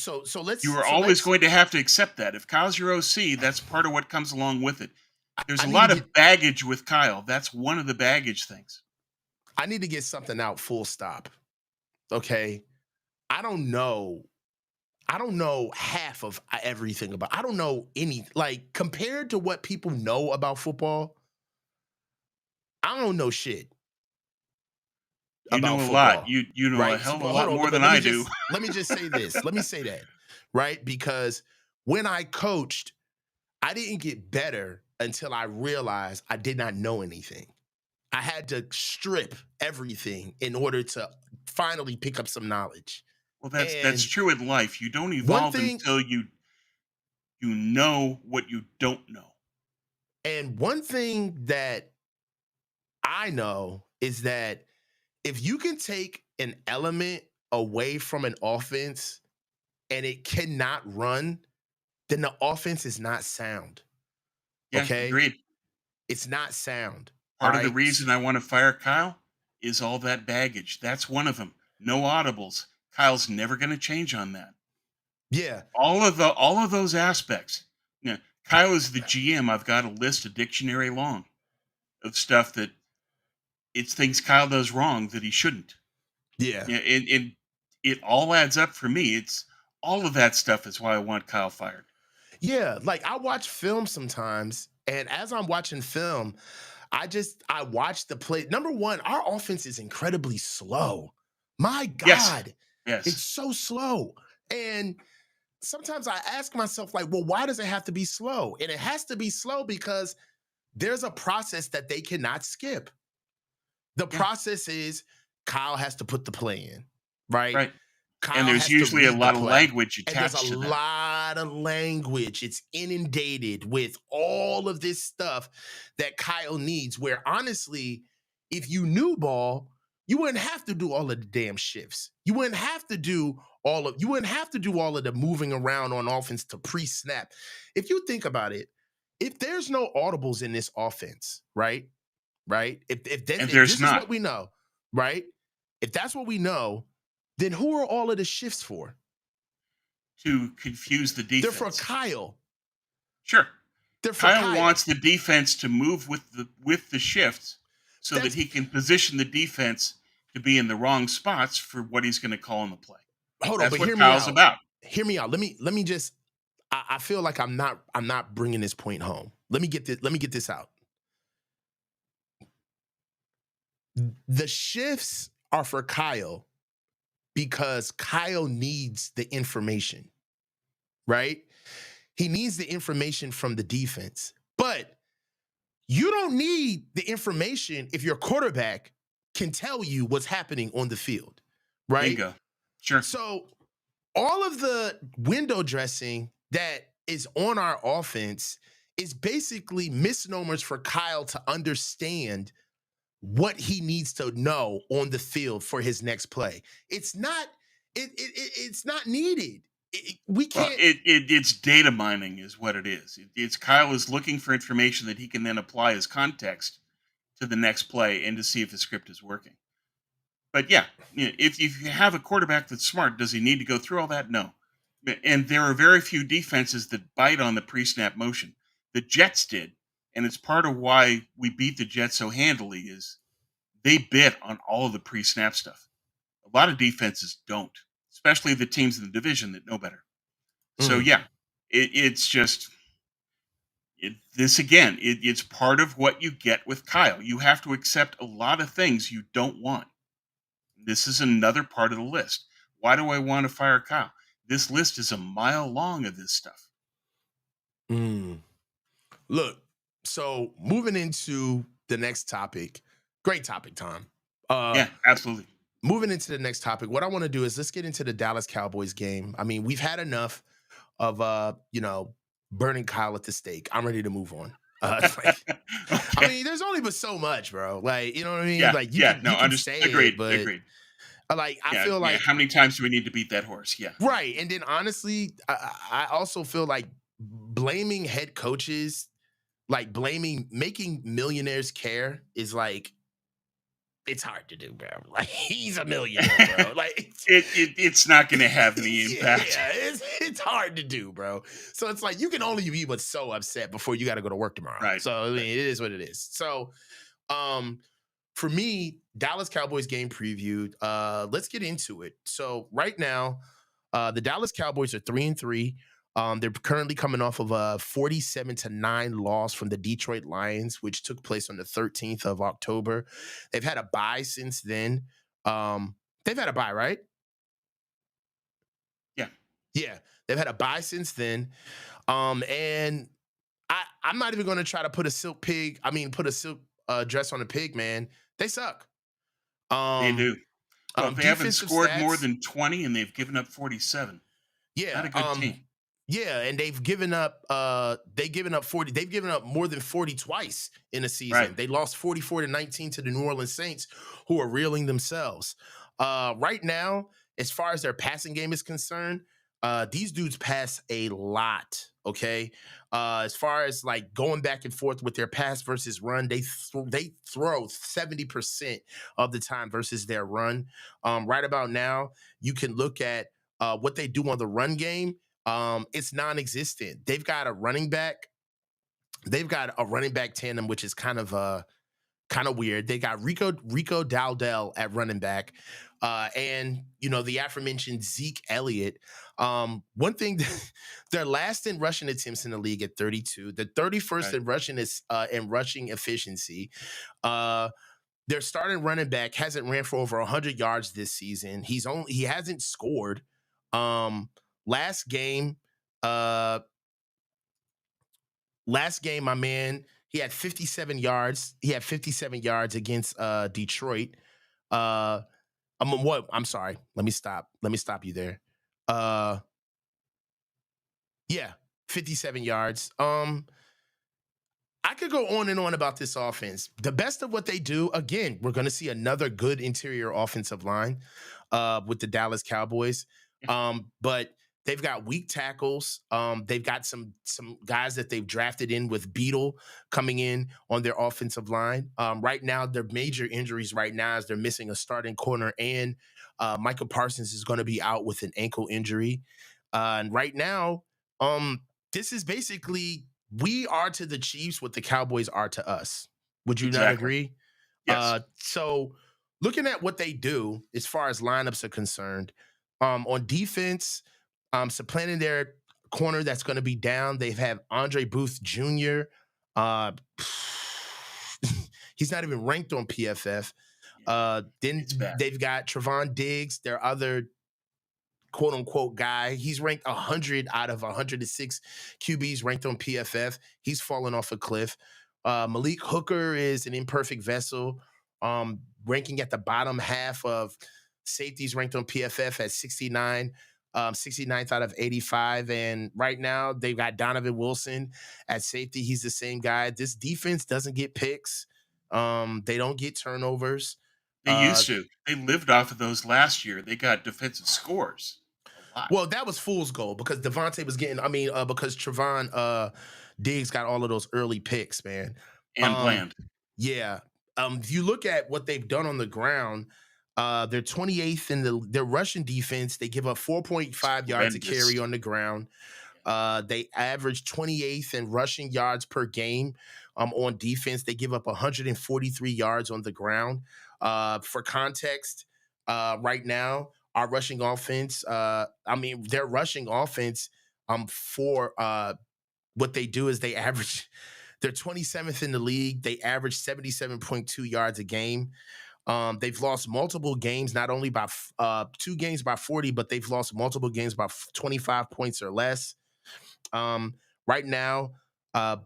you are always going to have to accept that. If Kyle's your OC, that's part of what comes along with it. There's I a need to lot get of baggage with Kyle. That's one of the baggage things. I need to get something out. Full stop. Okay. I don't know. I don't know half of everything about. I don't know any like compared to what people know about football. I don't know shit You about know a lot. football. You know a Right? hell So, of a but hold lot on. more But than I do. let me just say this. Let me say that. Right? Because when I coached, I didn't get better until I realized I did not know anything. I had to strip everything in order to finally pick up some knowledge. Well, that's And true in life. You don't one evolve thing, until you know what you don't know. one thing that I know is that if you can take an element away from an offense and it cannot run, then the offense is not sound. Yeah, Okay? agreed. It's not sound. All Part of the right. reason I want to fire Kyle is all that baggage. That's one of them. No audibles. Kyle's never going to change on that. Yeah. All of those aspects. Yeah, Kyle is the GM. I've got a list, a dictionary long of stuff that it's things Kyle does wrong that he shouldn't. Yeah. Yeah, and it all adds up for me. It's all of that stuff is why I want Kyle fired. Yeah. Like I watch film sometimes, and as I'm watching film, I watch the play. Number one, our offense is incredibly slow. My Yes, God, it's yes. so slow. And sometimes I ask myself, like, well, why does it have to be slow? And it has to be slow because there's a process that they cannot skip. The Yeah, process is Kyle has to put the play in, right? right. And Kyle there's has to usually a read the lot of play. language And there's a attached to that. lot of language. It's inundated with all of this stuff that Kyle needs. Where honestly, if you knew ball, you wouldn't have to do all of the damn shifts. You wouldn't have to do all of the moving around on offense to pre-snap. If you think about it, if there's no audibles in this offense, right? Right? And If there's this is not what we know, right? If that's what we know, then who are all of the shifts for? to confuse the They're for defense. Kyle. Sure. They're for Kyle Kyle. wants the defense to move with the shifts so that That's he can position the defense to be in the wrong spots for what he's going to call in the play. hold on, That's but what hear me Kyle's out. about. Hear me out. Let me just I feel like I'm not bringing this point home. Let me get this out. The shifts are for Kyle because Kyle needs the information, right? He needs the information from the defense. But you don't need the information if your quarterback can tell you what's happening on the field, right? Bingo. Sure. So all of the window dressing that is on our offense is basically misnomers for Kyle to understand what he needs to know on the field for his next play. It's not needed. We Well, can't. it's data mining is what it is. It's Kyle is looking for information that he can then apply as context to the next play and to see if the script is working. But yeah, if you have a quarterback that's smart, does he need to go through all that? No. And there are very few defenses that bite on the pre-snap motion. The Jets did, and it's part of why we beat the Jets so handily is they bit on all of the pre-snap stuff. A lot of defenses don't, especially the teams in the division that know better. So Mm, yeah, it's just this again. It's part of what you get with Kyle. You have to accept a lot of things you don't want. This is another part of the list. Why do I want to fire Kyle? This list is a mile long of this stuff. mm. Look, so moving into the next topic, great topic, Tom. Uh, Yeah, absolutely. moving into the next topic, what I want to do is let's get into the Dallas Cowboys game. I mean, we've had enough of burning Kyle at the stake. I'm ready to move on. I Okay. mean, there's only but so much, bro. Like, you know what I mean? Yeah, Like yeah. No, you can understood. say Agreed. it, but Agreed. like I Yeah, feel yeah. like How many times do we need to beat that horse? Yeah. right. And then honestly, I also feel like blaming head coaches, like making millionaires care is like it's hard to do, bro. Like he's a millionaire, bro. Like It's not going to have any impact. yeah, it's hard to do, bro. So it's like you can only be but so upset before you got to go to work tomorrow. Right. So I mean, Right. it is what it is. So um for me, Dallas Cowboys game preview. Let's get into it. So right now, the Dallas Cowboys are 3-3. They're currently coming off of a 47-9 loss from the Detroit Lions, which took place on the 13th of October. They've had a bye since then. Um, they've had a bye, right? Yeah. Yeah, they've had a bye since then. And I'm not even going to try to put a silk pig. I mean, put a silk dress on a pig, man. They suck. They Um, do. Look, they haven't Defensive scored more stats. than 20 and they've given up 47. Not Yeah. a good team. Yeah, and they've given up 40. They've given up more than 40 twice in a Right. season. They lost 44-19 to the New Orleans Saints, who are reeling themselves. Right now, as far as their passing game is concerned, these dudes pass a lot. Okay. As far as like going back and forth with their pass versus run, they throw 70% of the time versus their run. Right about now, you can look at what they do on the run game. It's non-existent. They've got a running back. They've got a running back tandem, which is kind of weird. They got Rico Dowdell at running back, and the aforementioned Zeke Elliott. One thing, they're last in rushing attempts in the league at 32. The 31st Right. in rushing efficiency. Uh, their starting running back hasn't ran for over 100 yards this season. He hasn't scored. Um, last game, uh, my man, he had 57 yards. He had 57 yards against Detroit. Uh, I'm sorry. Let me stop. Let me stop you there. Uh, yeah, 57 yards. I could go on and on about this offense. The best of what they do, again, we're going to see another good interior offensive line with the Dallas Cowboys. Yeah. But they've got weak tackles. They've got some guys that they've drafted in with Beetle coming in on their offensive line. Right now, their major injuries right now is they're missing a starting corner, and Michael Parsons is going to be out with an ankle injury. And right now, this is basically we are to the Chiefs what the Cowboys are to us. Would you not Exactly. agree? Yes. So looking at what they do as far as lineups are concerned, on defense, supplanting their corner that's going to be down, they have Andre Booth Jr. Uh, he's not even ranked on PFF. Yeah. It's Then bad. they've got Trevon Diggs, their other quote unquote guy. He's ranked 100 out of 106 QBs ranked on PFF. He's fallen off a cliff. Malik Hooker is an imperfect vessel, ranking at the bottom half of safeties ranked on PFF at 69. 69th out of 85. And right now, they've got Donovan Wilson at safety. He's the same guy. This defense doesn't get picks. They don't get turnovers. They Uh, used to. They lived off of those last year. They got defensive scores a lot. Well, that was fool's gold because Devontae was getting. I mean, because Trevon Diggs got all of those early picks, man. And Um, bland. yeah. If you look at what they've done on the ground, they're 28th in their rushing defense. They give up 's 4.5 yards a horrendous. carry on the ground. Yeah. They average 28th in rushing yards per game. On defense, they give up 143 yards on the ground. For context, right now, our rushing offense, their rushing offense, for what they do is they average, they're 27th in the league. They average 77.2 yards a game. They've lost multiple games, not only by 2 games by 40, but they've lost multiple games by 25 points or less. Right now, uh,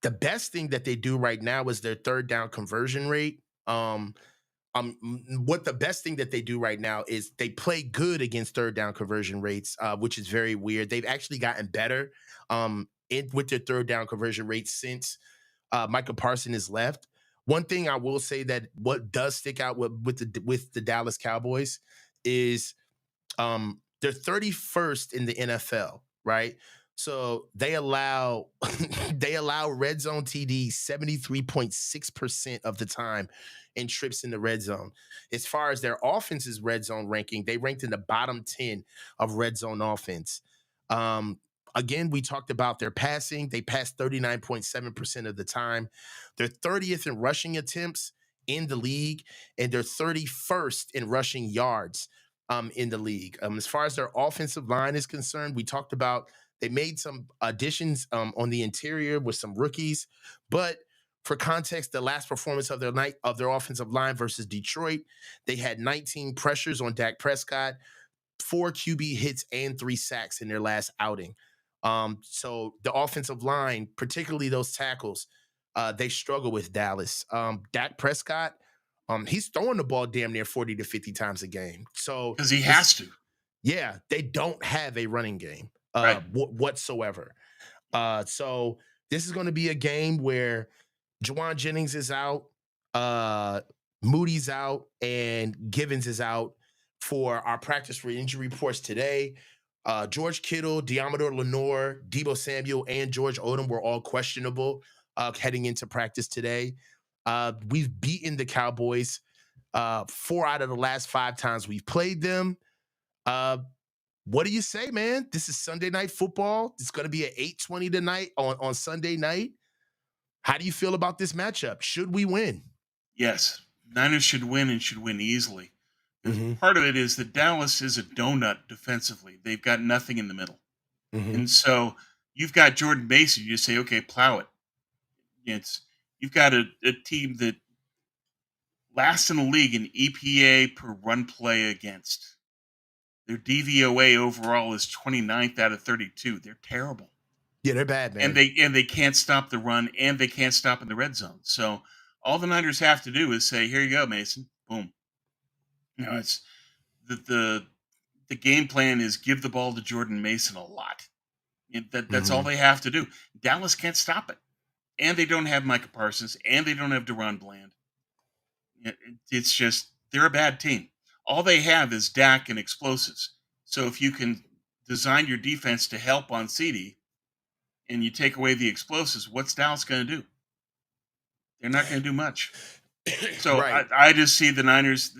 the best thing that they do right now is their third down conversion rate. What the best thing that they do right now is they play good against third down conversion rates, which is very weird. They've actually gotten better with their third down conversion rates since Michael Parsons is left. One thing I will say that what does stick out with the Dallas Cowboys is they're 31st in the NFL, right? So they allow they allow red zone TD 73.6% of the time in trips in the red zone. As far as their offense's red zone ranking, they ranked in the bottom 10 of red zone offense. Um, Again, we talked about their passing. They passed 39.7% of the time. They're 30th in rushing attempts in the league, and they're 31st in rushing yards in the league. As far as their offensive line is concerned, we talked about they made some additions on the interior with some rookies, but for context, the last performance of their night of their offensive line versus Detroit, they had 19 pressures on Dak Prescott, 4 QB hits, and 3 sacks in their last outing. So the offensive line, particularly those tackles, they struggle with Dallas. Dak Prescott, he's throwing the ball damn near 40 to 50 times a game. So because he this has to. yeah, they don't have a running game Right. whatsoever. So this is going to be a game where Juwan Jennings is out, uh, Moody's out, and Givens is out for our practice for injury reports today. George Kittle, Diamador Lenore, Debo Samuel, and George Odom were all questionable heading into practice today. We've beaten the Cowboys 4 out of the last 5 times we've played them. Uh, what do you say, man? This is Sunday Night Football. It's going to be at 8:20 tonight on Sunday night. How do you feel about this matchup? Should we win? Yes, Niners should win and should win easily. 'Cause Mm-hmm. part of it is that Dallas is a donut defensively. They've got nothing in the middle. Mm-hmm. And so you've got Jordan Mason. You just say, okay, plow it. It's you've got a team that last in the league in EPA per run play against. Their DVOA overall is 29th out of 32. They're terrible. Yeah, they're bad, And man. they can't stop the run and they can't stop in the red zone. So all the Niners have to do is say, here you go, Mason. Boom. It's the the game plan is give the ball to Jordan Mason a lot. That's all Mm-hmm. they have to do. Dallas can't stop it. And they don't have Micah Parsons and they don't have Deron Bland. It's just they're a bad team. All they have is Dak and explosives. So if you can design your defense to help on CD and you take away the explosives, what's Dallas going to do? They're not going to do much. So Right. I just see the Niners.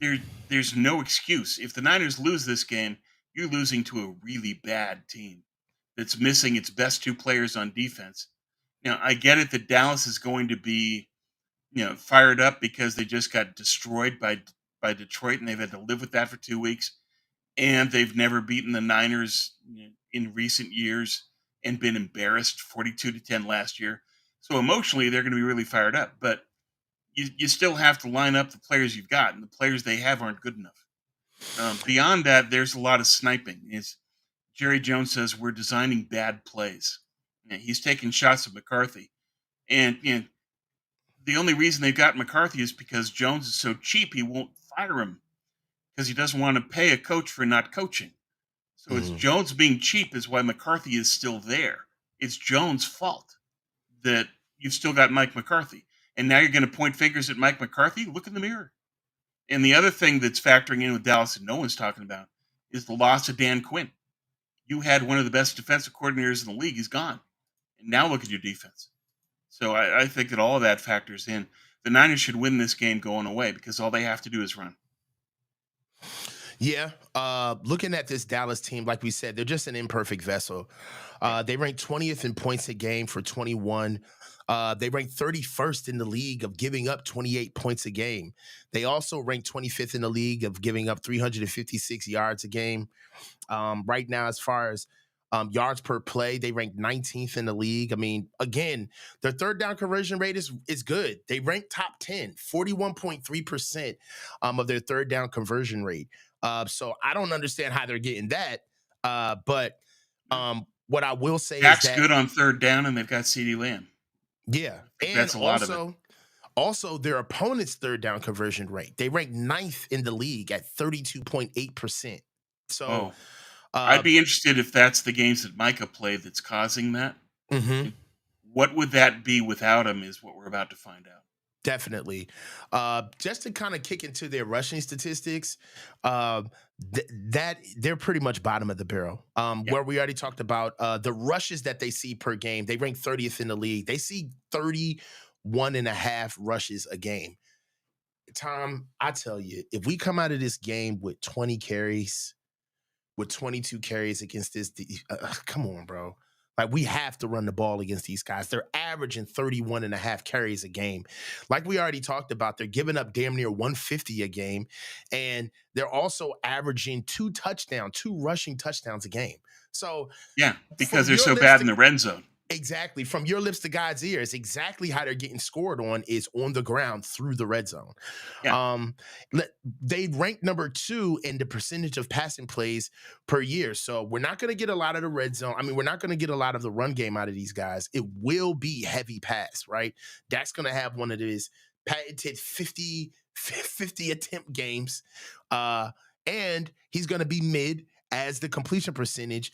There, there's no excuse. If the Niners lose this game, you're losing to a really bad team that's missing its best 2 players on defense. I get it that Dallas is going to be fired up because they just got destroyed by Detroit and they've had to live with that for 2 weeks. And they've never beaten the Niners in recent years and been embarrassed 42-10 last year. So emotionally, they're going to be really fired up. But you still have to line up the players you've got, and the players they have aren't good enough. Beyond that, there's a lot of sniping. Jerry Jones says we're designing bad plays. He's taking shots at McCarthy. And the only reason they've got McCarthy is because Jones is so cheap he won't fire him because he doesn't want to pay a coach for not coaching. So it's Mm-hmm. Jones being cheap is why McCarthy is still there. It's Jones' fault that you've still got Mike McCarthy. And now you're going to point fingers at Mike McCarthy? Look in the mirror. And the other thing that's factoring in with Dallas that no one's talking about is the loss of Dan Quinn. You had one of the best defensive coordinators in the league. He's gone. And now look at your defense. So I think that all of that factors in. The Niners should win this game going away because all they have to do is run. Yeah. Looking at this Dallas team, like we said, they're just an imperfect vessel. Right. They rank 20th in points a game for 21. They rank 31st in the league of giving up 28 points a game. They also rank 25th in the league of giving up 356 yards a game. Right now, as far as yards per play, they rank 19th in the league. I mean, again, their third down conversion rate is good. They rank top 10, 41.3% of their third down conversion rate. So I don't understand how they're getting that. But what I will say is Dak's that, good on third down, and they've got CeeDee Lamb. yeah, I think and that's a lot of it. also their opponent's third down conversion rate. They rank ninth in the league at 32.8%. So Oh, uh I'd be interested if that's the games that Micah played that's causing that. mhm. What would that be without him is what we're about to find out. Definitely. Just to kind of kick into their rushing statistics, uh, that they're pretty much bottom of the barrel. Yeah, Where we already talked about the rushes that they see per game, they rank 30th in the league. They see 31 and a half rushes a game. Tom, I tell you, if we come out of this game with 20 carries, with 22 carries against come on, bro. Like, we have to run the ball against these guys. They're averaging 31 and a half carries a game. Like we already talked about, they're giving up damn near 150 a game. And they're also averaging two rushing touchdowns a game. So yeah, because from they're your so lips bad to in the red zone. exactly, from your lips to God's ears, exactly how they're getting scored on is on the ground through the red zone. Yeah, Um, they rank number 2 in the percentage of passing plays per year. So we're not going to get a lot of the red zone. I mean, we're not going to get a lot of the run game out of these guys. It will be heavy pass, right? Dak's going to have one of his patented 50 attempt games. And he's going to be mid as the completion percentage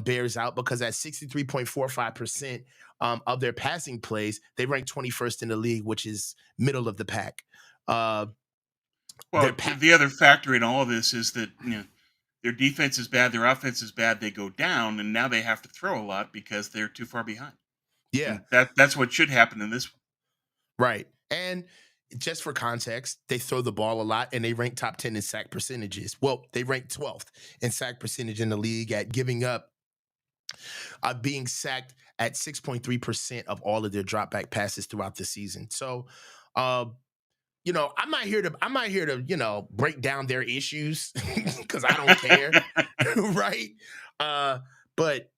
bears out, because at 63.45% of their passing plays, they rank 21st in the league, which is middle of the pack. Uh, their well, pa- the other factor in all of this is that their defense is bad, their offense is bad. They go down, and now they have to throw a lot because they're too far behind. yeah, And that's what should happen in this one. right. And just for context, they throw the ball a lot and they rank top 10 in sack percentages. Well, they rank 12th in sack percentage in the league at giving up, being sacked at 6.3% of all of their drop back passes throughout the season. So, uh, I'm not here to break down their issues because I don't care, right? Uh, but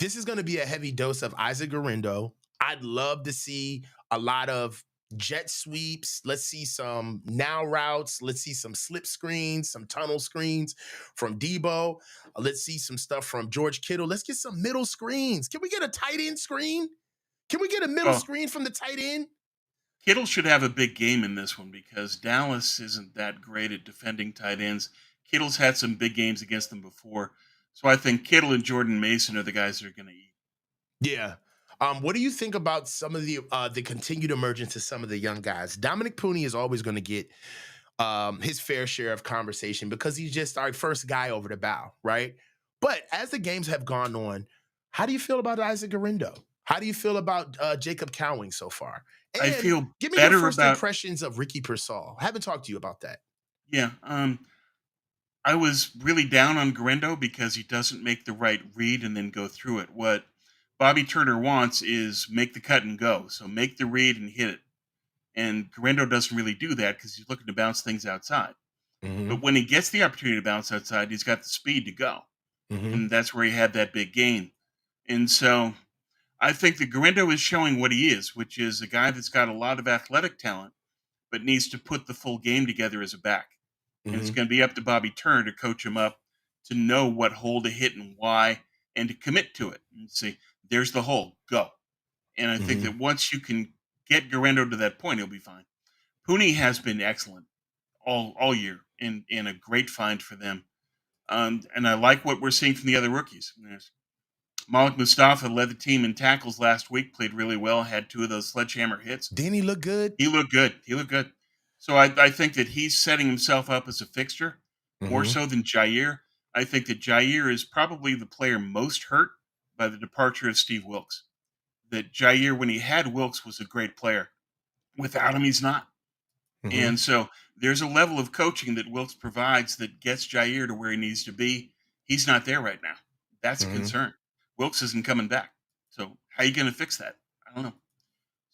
this is going to be a heavy dose of Isaac Garendo. I'd love to see a lot of jet sweeps. Let's see some now routes. Let's see some slip screens, some tunnel screens from Debo. Let's see some stuff from George Kittle. Let's get some middle screens. Can we get a tight end screen? Can we get a middle Well, screen from the tight end? Kittle should have a big game in this one because Dallas isn't that great at defending tight ends. Kittle's had some big games against them before. So I think Kittle and Jordan Mason are the guys that are going to eat. Yeah. What do you think about some of the continued emergence of some of the young guys? Dominic Pooney is always going to get his fair share of conversation because he's just our first guy over the bow, right? But as the games have gone on, how do you feel about Isaac Garendo? How do you feel about Jacob Cowing so far? I And feel give me your better first about, impressions of Ricky Pearsall. I haven't talked to you about that. yeah. I was really down on Garendo because he doesn't make the right read and then go through it. What Bobby Turner wants is make the cut and go. So make the read and hit it. And Garendo doesn't really do that because he's looking to bounce things outside. Hmm. But when he gets the opportunity to bounce outside, he's got the speed to go. Hmm. And that's where he had that big gain. And so I think that Garendo is showing what he is, which is a guy that's got a lot of athletic talent, but needs to put the full game together as a back. And it's Hmm. going to be up to Bobby Turner to coach him up to know what hole to hit and why and to commit to it and say, there's the hole, go. And I think Hmm. that once you can get Garendo to that point, he'll be fine. Pooney has been excellent all year and a great find for them. And I like what we're seeing from the other rookies. Malik Mustafa led the team in tackles last week, played really well, had 2 of those sledgehammer hits. Didn't he look good? He looked good. He looked good. So I think that he's setting himself up as a fixture more Hmm. so than Jair. I think that Jair is probably the player most hurt by the departure of Steve Wilkes. That Jair, when he had Wilkes, was a great player. Without him, he's not. Hmm. And so there's a level of coaching that Wilkes provides that gets Jair to where he needs to be. He's not there right now. That's a Hmm. concern. Wilkes isn't coming back. So how are you going to fix that? I don't know.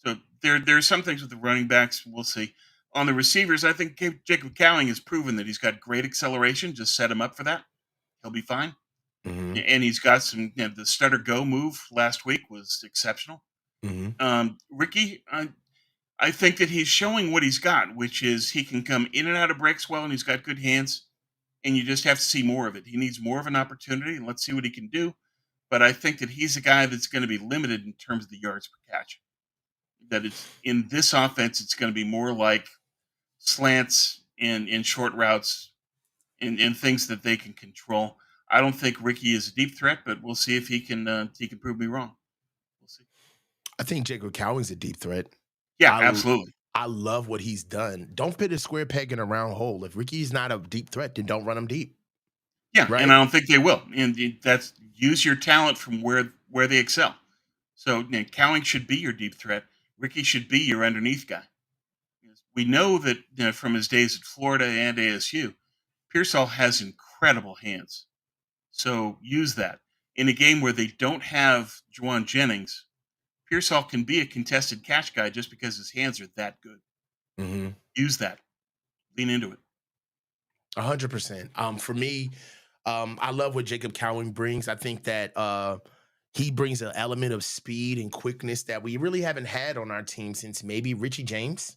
So there's some things with the running backs. We'll see. On the receivers, I think Jacob Cowing has proven that he's got great acceleration. Just set him up for that. He'll be fine. Hmm. And he's got some. The stutter go move last week was exceptional. Hmm. Ricky, I think that he's showing what he's got, which is he can come in and out of breaks well, and he's got good hands. And you just have to see more of it. He needs more of an opportunity, and let's see what he can do. But I think that he's a guy that's going to be limited in terms of the yards per catch. That it's in this offense, it's going to be more like slants and short routes and things that they can control. I don't think Ricky is a deep threat, but we'll see if he can prove me wrong. We'll see. I think Jacob Cowing's a deep threat. Yeah, I absolutely. I love what he's done. Don't fit a square peg in a round hole. If Ricky's not a deep threat, then don't run him deep, Yeah, and right? I don't think they will. And that's use your talent from where they excel. So Cowing should be your deep threat. Ricky should be your underneath guy. Yes. We know that from his days at Florida and ASU, Pearsall has incredible hands. So use that. In a game where they don't have Juwan Jennings, Pearsall can be a contested catch guy just because his hands are that good. Mhm. Use that. Lean into it. 100%. For me, I love what Jacob Cowing brings. I think that he brings an element of speed and quickness that we really haven't had on our team since maybe Richie James.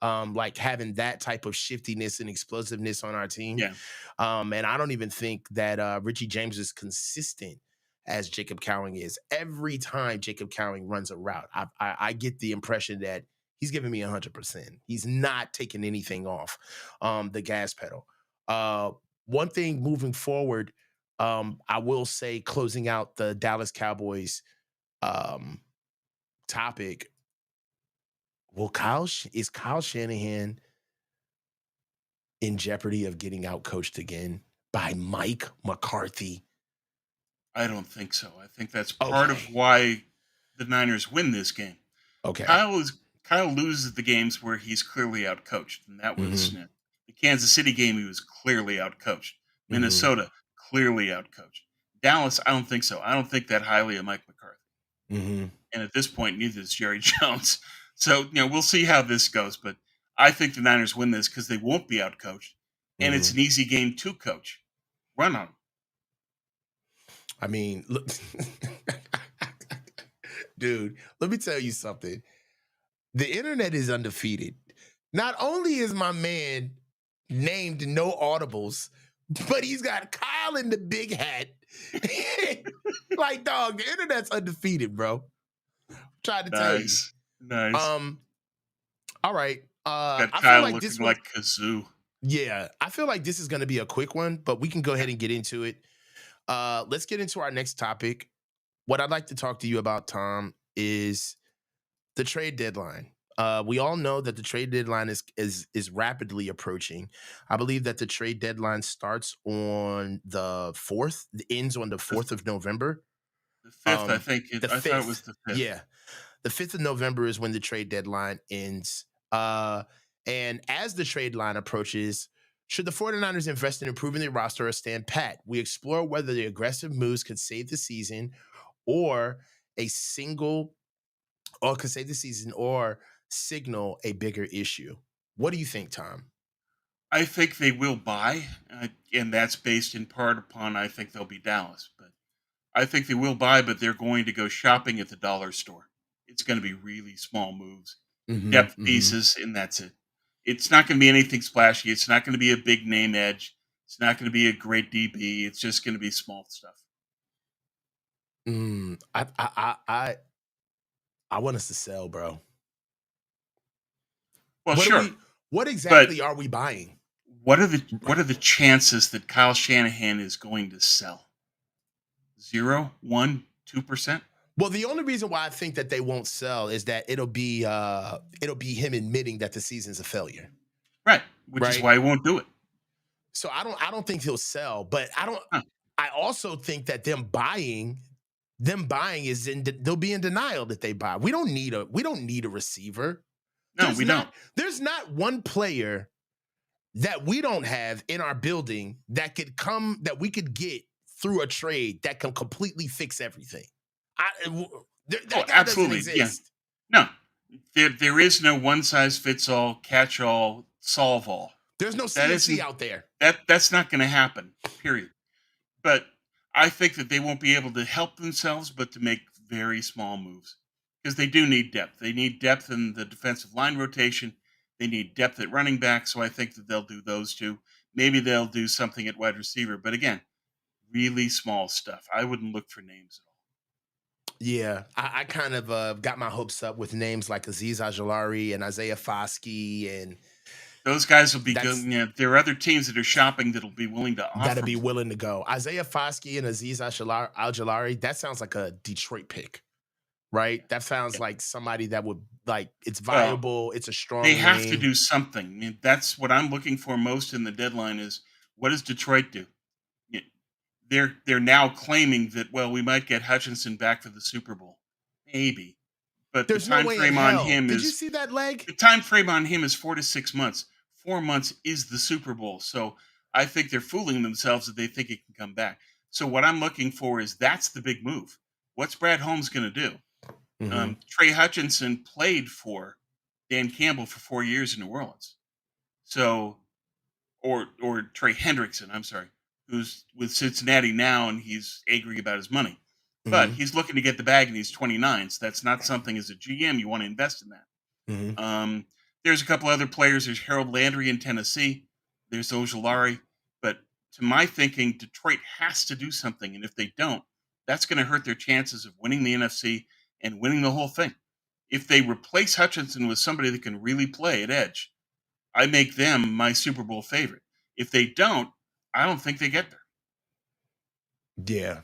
Like having that type of shiftiness and explosiveness on our team. Yeah. And I don't even think that Richie James is consistent as Jacob Cowing is. Every time Jacob Cowing runs a route, I get the impression that he's giving me 100%. He's not taking anything off the gas pedal. Uh, One thing moving forward, I will say, closing out the Dallas Cowboys um, topic. Is Kyle Shanahan in jeopardy of getting out coached again by Mike McCarthy? I don't think so. I think that's part of Okay. why the Niners win this game. Okay. Kyle loses the games where he's clearly outcoached, and that was Mhm. the Kansas City game. He was clearly outcoached. Mhm. Minnesota clearly outcoached. Dallas, I don't think so. I don't think that highly of Mike McCarthy. Mhm. And at this point, neither is Jerry Jones. So we'll see how this goes. But I think the Niners win this because they won't be outcoached, and it's Mhm. an easy game to coach. Run on 'em. I mean, look, dude, let me tell you something. The internet is undefeated. Not only is my man named no audibles, but he's got Kyle in the big hat. Like, dog, the internet's undefeated, bro. Tried to tell you. Nice, nice. Um, all right. Got I feel Kyle like this looking one, like Kazoo. yeah, I feel like this is gonna be a quick one, but we can go Yeah, ahead and get into it. Let's get into our next topic. What I'd like to talk to you about, Tom, is the trade deadline. We all know that the trade deadline is rapidly approaching. I believe that the trade deadline starts on the 4th, ends on the the, 4th of November. the fifth. I think The I thought it was 5th. the fifth. Yeah. The 5th of November is when the trade deadline ends. And as the trade line approaches, should the 49ers invest in improving their roster or stand pat? We explore whether the aggressive moves could save the season or a single or could save the season or signal a bigger issue. What do you think, Tom? I think they will buy, and that's based in part upon I think they'll be Dallas. But I think they will buy, but they're going to go shopping at the dollar store. It's going to be really small moves, Mhm, depth mhm. pieces, and that's it. It's not going to be anything splashy. It's not going to be a big name edge. It's not going to be a great DB. It's just going to be small stuff. I want us to sell, bro. Well, What are sure, we what but exactly are we buying? what are the chances that Kyle Shanahan is going to sell? 0, 1, 2%? Well, the only reason why I think that they won't sell is that it'll be him admitting that the season's a failure, Right, which is right? why he won't do it. So I don't think he'll sell, but Huh. I also think that them buying is they'll be in denial that they buy. We don't need a receiver. No, we don't. There's not one player that we don't have in our building that we could get through a trade that can completely fix everything. Oh, That guy doesn't absolutely. Yeah. exist. No, there is no one size fits all, catch all, solve all. There's no That CMC isn't out there. that's not going to happen. Period. But I think that they won't be able to help themselves, but to make very small moves because they do need depth. They need depth in the defensive line rotation. They need depth at running back. So I think that they'll do those two. Maybe they'll do something at wide receiver, but again, really small stuff. I wouldn't look for names at all. Yeah, I kind of got my hopes up with names like Aziz Ajulari and Isaiah Foskey, and Those guys will be good. that's There are other teams that are shopping that'll be willing to that'll offer be more. willing to go. Isaiah Foskey and Aziz Ajulari, that sounds like a Detroit pick, right? That sounds Yeah. like somebody that would like it's Well, viable, it's a they strong have to name. do something. I mean, that's what I'm looking for most in the deadline is what does Detroit do? Y- they're now claiming that well, we might get Hutchinson back for the Super Bowl. Maybe. But There's no way in hell. Did you see that leg? the time frame on him is 4 to 6 months. 4 months is the Super Bowl. So I think they're fooling themselves that they think it can come back. So what I'm looking for is that's the big move. What's Brad Holmes going to do? Mhm. Trey Hutchinson played for Dan Campbell for 4 years in New Orleans. So or Trey Hendrickson, I'm sorry, who's with Cincinnati now and he's angry about his money. But Mhm. he's looking to get the bag and he's 29. So that's not something as a GM you want to invest in that. Mhm. Um, there's a couple other players. There's Harold Landry in Tennessee. There's Ojolari. But to my thinking, Detroit has to do something. And if they don't, that's going to hurt their chances of winning the NFC and winning the whole thing. If they replace Hutchinson with somebody that can really play at edge, I make them my Super Bowl favorite. If they don't, I don't think they get there. Yeah.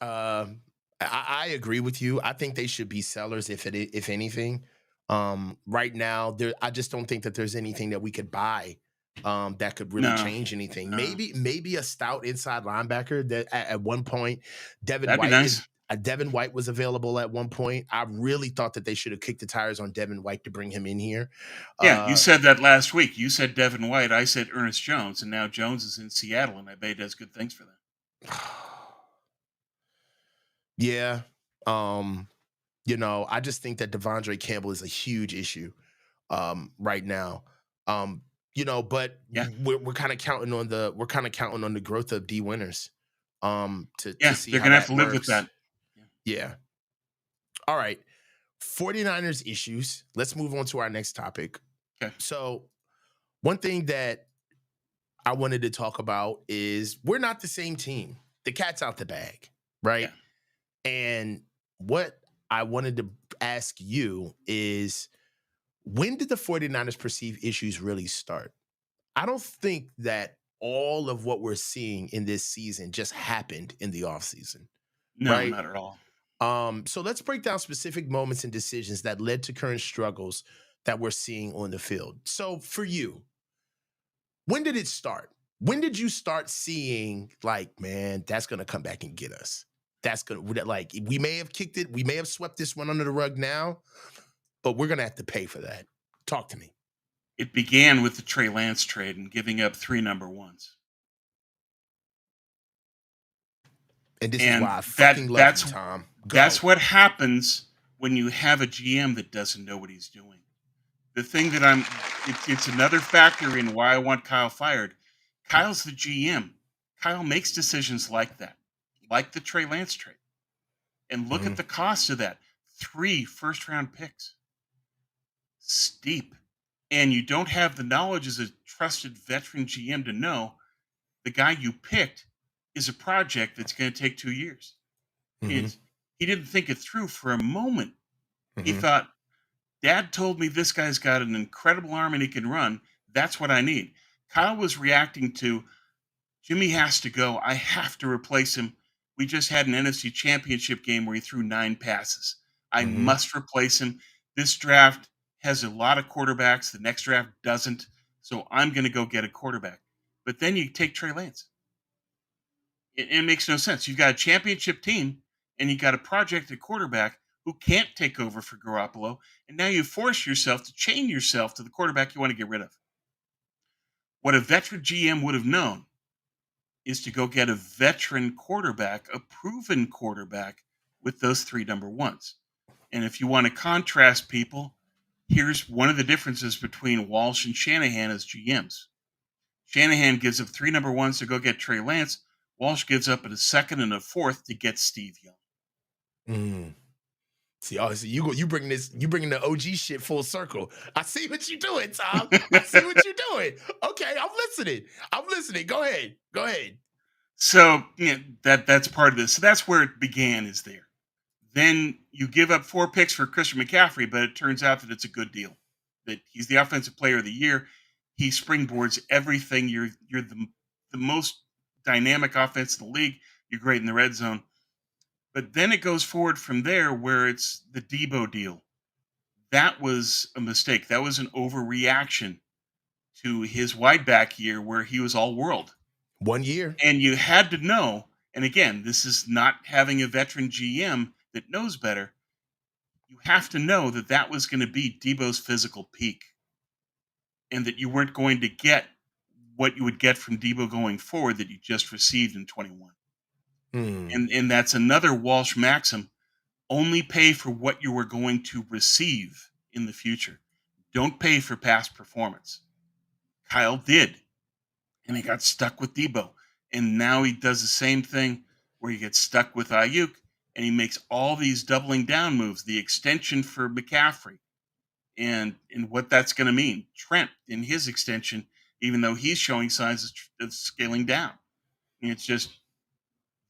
Um, I agree with you. I think they should be sellers if anything. Right now, I just don't think that there's anything that we could buy that could really No, change anything. no. Maybe a stout inside linebacker that at one point, Devin That'd be White is nice. Devin White was available at one point. I really thought that they should have kicked the tires on Devin White to bring him in here. Yeah, you Uh, said that last week. You said Devin White. I said Ernest Jones. And now Jones is in Seattle, and I bet he does good things for them. yeah. Um, I just think that Devondre Campbell is a huge issue right now. Um, but Yeah. we're kind of counting on the growth of D Winners to Yeah, see they're how gonna have that to live with works. that. Yeah. Yeah. All right. 49ers issues. Let's move on to our next topic. Okay. So, one thing that I wanted to talk about is we're not the same team. The cat's out the bag, Yeah. right? And what I wanted to ask you is when did the 49ers perceive issues really start? I don't think that all of what we're seeing in this season just happened in the offseason, No, right? not at all. So let's break down specific moments and decisions that led to current struggles that we're seeing on the field. So for you, when did it start? When did you start seeing like, man, that's gonna come back and get us? That's gonna like we may have kicked it, we may have swept this one under the rug now, but we're gonna have to pay for that. Talk to me. It began with the Trey Lance trade and giving up 3 number ones. And this is And why I fucking love you, Tom. that's Go. what happens when you have a GM that doesn't know what he's doing. The thing that it's another factor in why I want Kyle fired. Kyle's the GM. Kyle makes decisions like that, like the Trey Lance trade. And look at Mhm, the cost of that. 3 first-round picks. Steep. And you don't have the knowledge as a trusted veteran GM to know the guy you picked is a project that's going to take 2 years. mhm, It's, he didn't think it through for a moment. He mhm, thought, Dad told me this guy's got an incredible arm and he can run. That's what I need. Kyle was reacting to Jimmy has to go. I have to replace him. We just had an NFC championship game where he threw 9 passes. I mhm. must replace him. This draft has a lot of quarterbacks. The next draft doesn't. So I'm going to go get a quarterback. But then you take Trey Lance. It makes no sense. You've got a championship team and you got a project at quarterback who can't take over for Garoppolo. And now you force yourself to chain yourself to the quarterback you want to get rid of. What a veteran GM would have known is to go get a veteran quarterback, a proven quarterback with those 3 number ones. And if you want to contrast people, here's one of the differences between Walsh and Shanahan as GMs. Shanahan gives up 3 number ones to go get Trey Lance. Walsh gives up a second and a fourth to get Steve Young. Mm. See, obviously, you bringing the OG shit full circle. I see what you're doing, Tom. I see what you're doing. Okay, I'm listening. I'm listening. Go ahead. Go ahead. So that's part of this. So that's where it began. Is there? Then you give up 4 picks for Christian McCaffrey, but it turns out that it's a good deal. That he's the offensive player of the year. He springboards everything. You're the most dynamic offense in the league. You're great in the red zone. But then it goes forward from there where it's the Debo deal. That was a mistake. That was an overreaction to his wide back year where he was all world. 1 year. And you had to know, and again, this is not having a veteran GM that knows better. You have to know that that was going to be Debo's physical peak and that you weren't going to get what you would get from Debo going forward that you just received in 21. Hmm. And that's another Walsh maxim. Only pay for what you were going to receive in the future. Don't pay for past performance. Kyle did, and he got stuck with Debo. And now he does the same thing where he gets stuck with Ayuk, and he makes all these doubling down moves, the extension for McCaffrey, and what that's going to mean. Trent in his extension, even though he's showing signs of scaling down. And it's just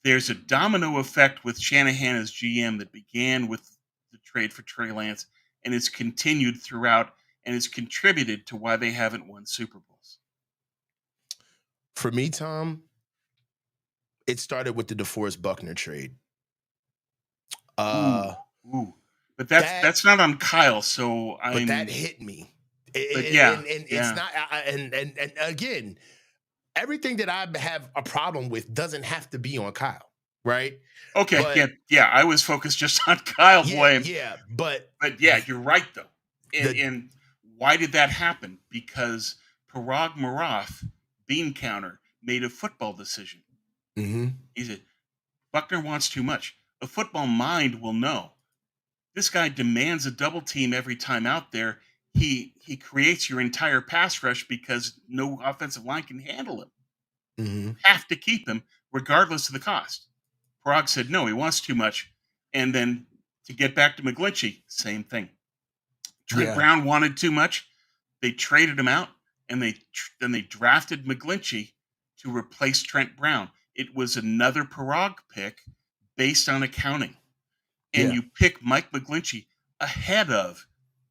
there's a domino effect with Shanahan as GM that began with the trade for Trey Lance and it's continued throughout and it's contributed to why they haven't won Super Bowls. For me, Tom, it started with the DeForest Buckner trade. Ooh, ooh. But That that's not on Kyle, so but that I'm hit me. but yeah, And it's yeah. not and again, everything that I have a problem with doesn't have to be on Kyle, right? Okay, But yeah, I was focused just on Kyle blame. yeah, but But yeah, you're right though. the And why did that happen? Because Parag Marath, bean counter, made a football decision. mhm. He said, Buckner wants too much. A football mind will know. This guy demands a double team every time out there. He creates your entire pass rush because no offensive line can handle him. You Mhm. have to keep him regardless of the cost. Parag said no, he wants too much. And then to get back to McGlinchey, same thing. Trent Yeah. Brown wanted too much. They traded him out, and then they drafted McGlinchey to replace Trent Brown. It was another Parag pick based on accounting, and Yeah. you pick Mike McGlinchey ahead of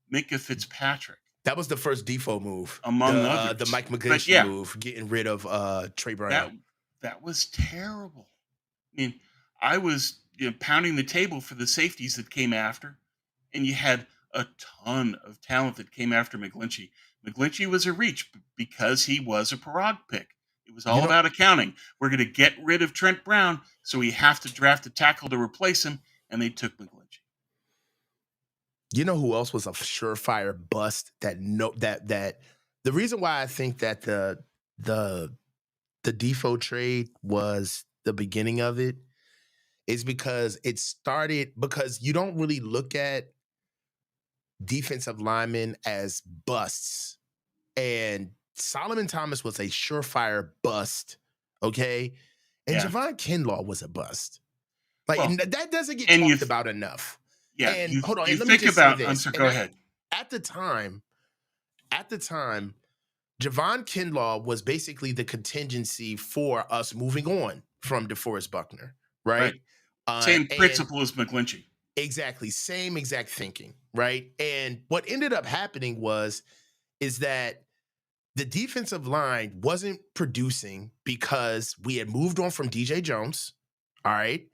Minka Fitzpatrick, That was the first default move. among The others. Mike But McGlinchey yeah, move, getting rid of Trey Brown. that that was terrible. I mean, I was pounding the table for the safeties that came after, and you had a ton of talent that came after McGlinchey. McGlinchey was a reach because he was a Parag pick. It was You all know, about accounting. We're going to get rid of Trent Brown, so we have to draft a tackle to replace him, and they took McGlinchey. you know who else was a surefire bust that no that the reason why I think that the the Defoe trade was the beginning of it is because it started because you don't really look at defensive linemen as busts. And Solomon Thomas was a surefire bust. Okay. And Yeah. Javon Kinlaw was a bust. Like, Well, that doesn't get and talked about enough. yeah, And hold on, you and let me think just say about. I'm this. sorry. And Go ahead. at the time, at the time, Javon Kinlaw was basically the contingency for us moving on from DeForest Buckner, Right. right? Same And principle as McGlinchey. exactly, same exact thinking, right? And what ended up happening is that the defensive line wasn't producing because we had moved on from DJ Jones, all right?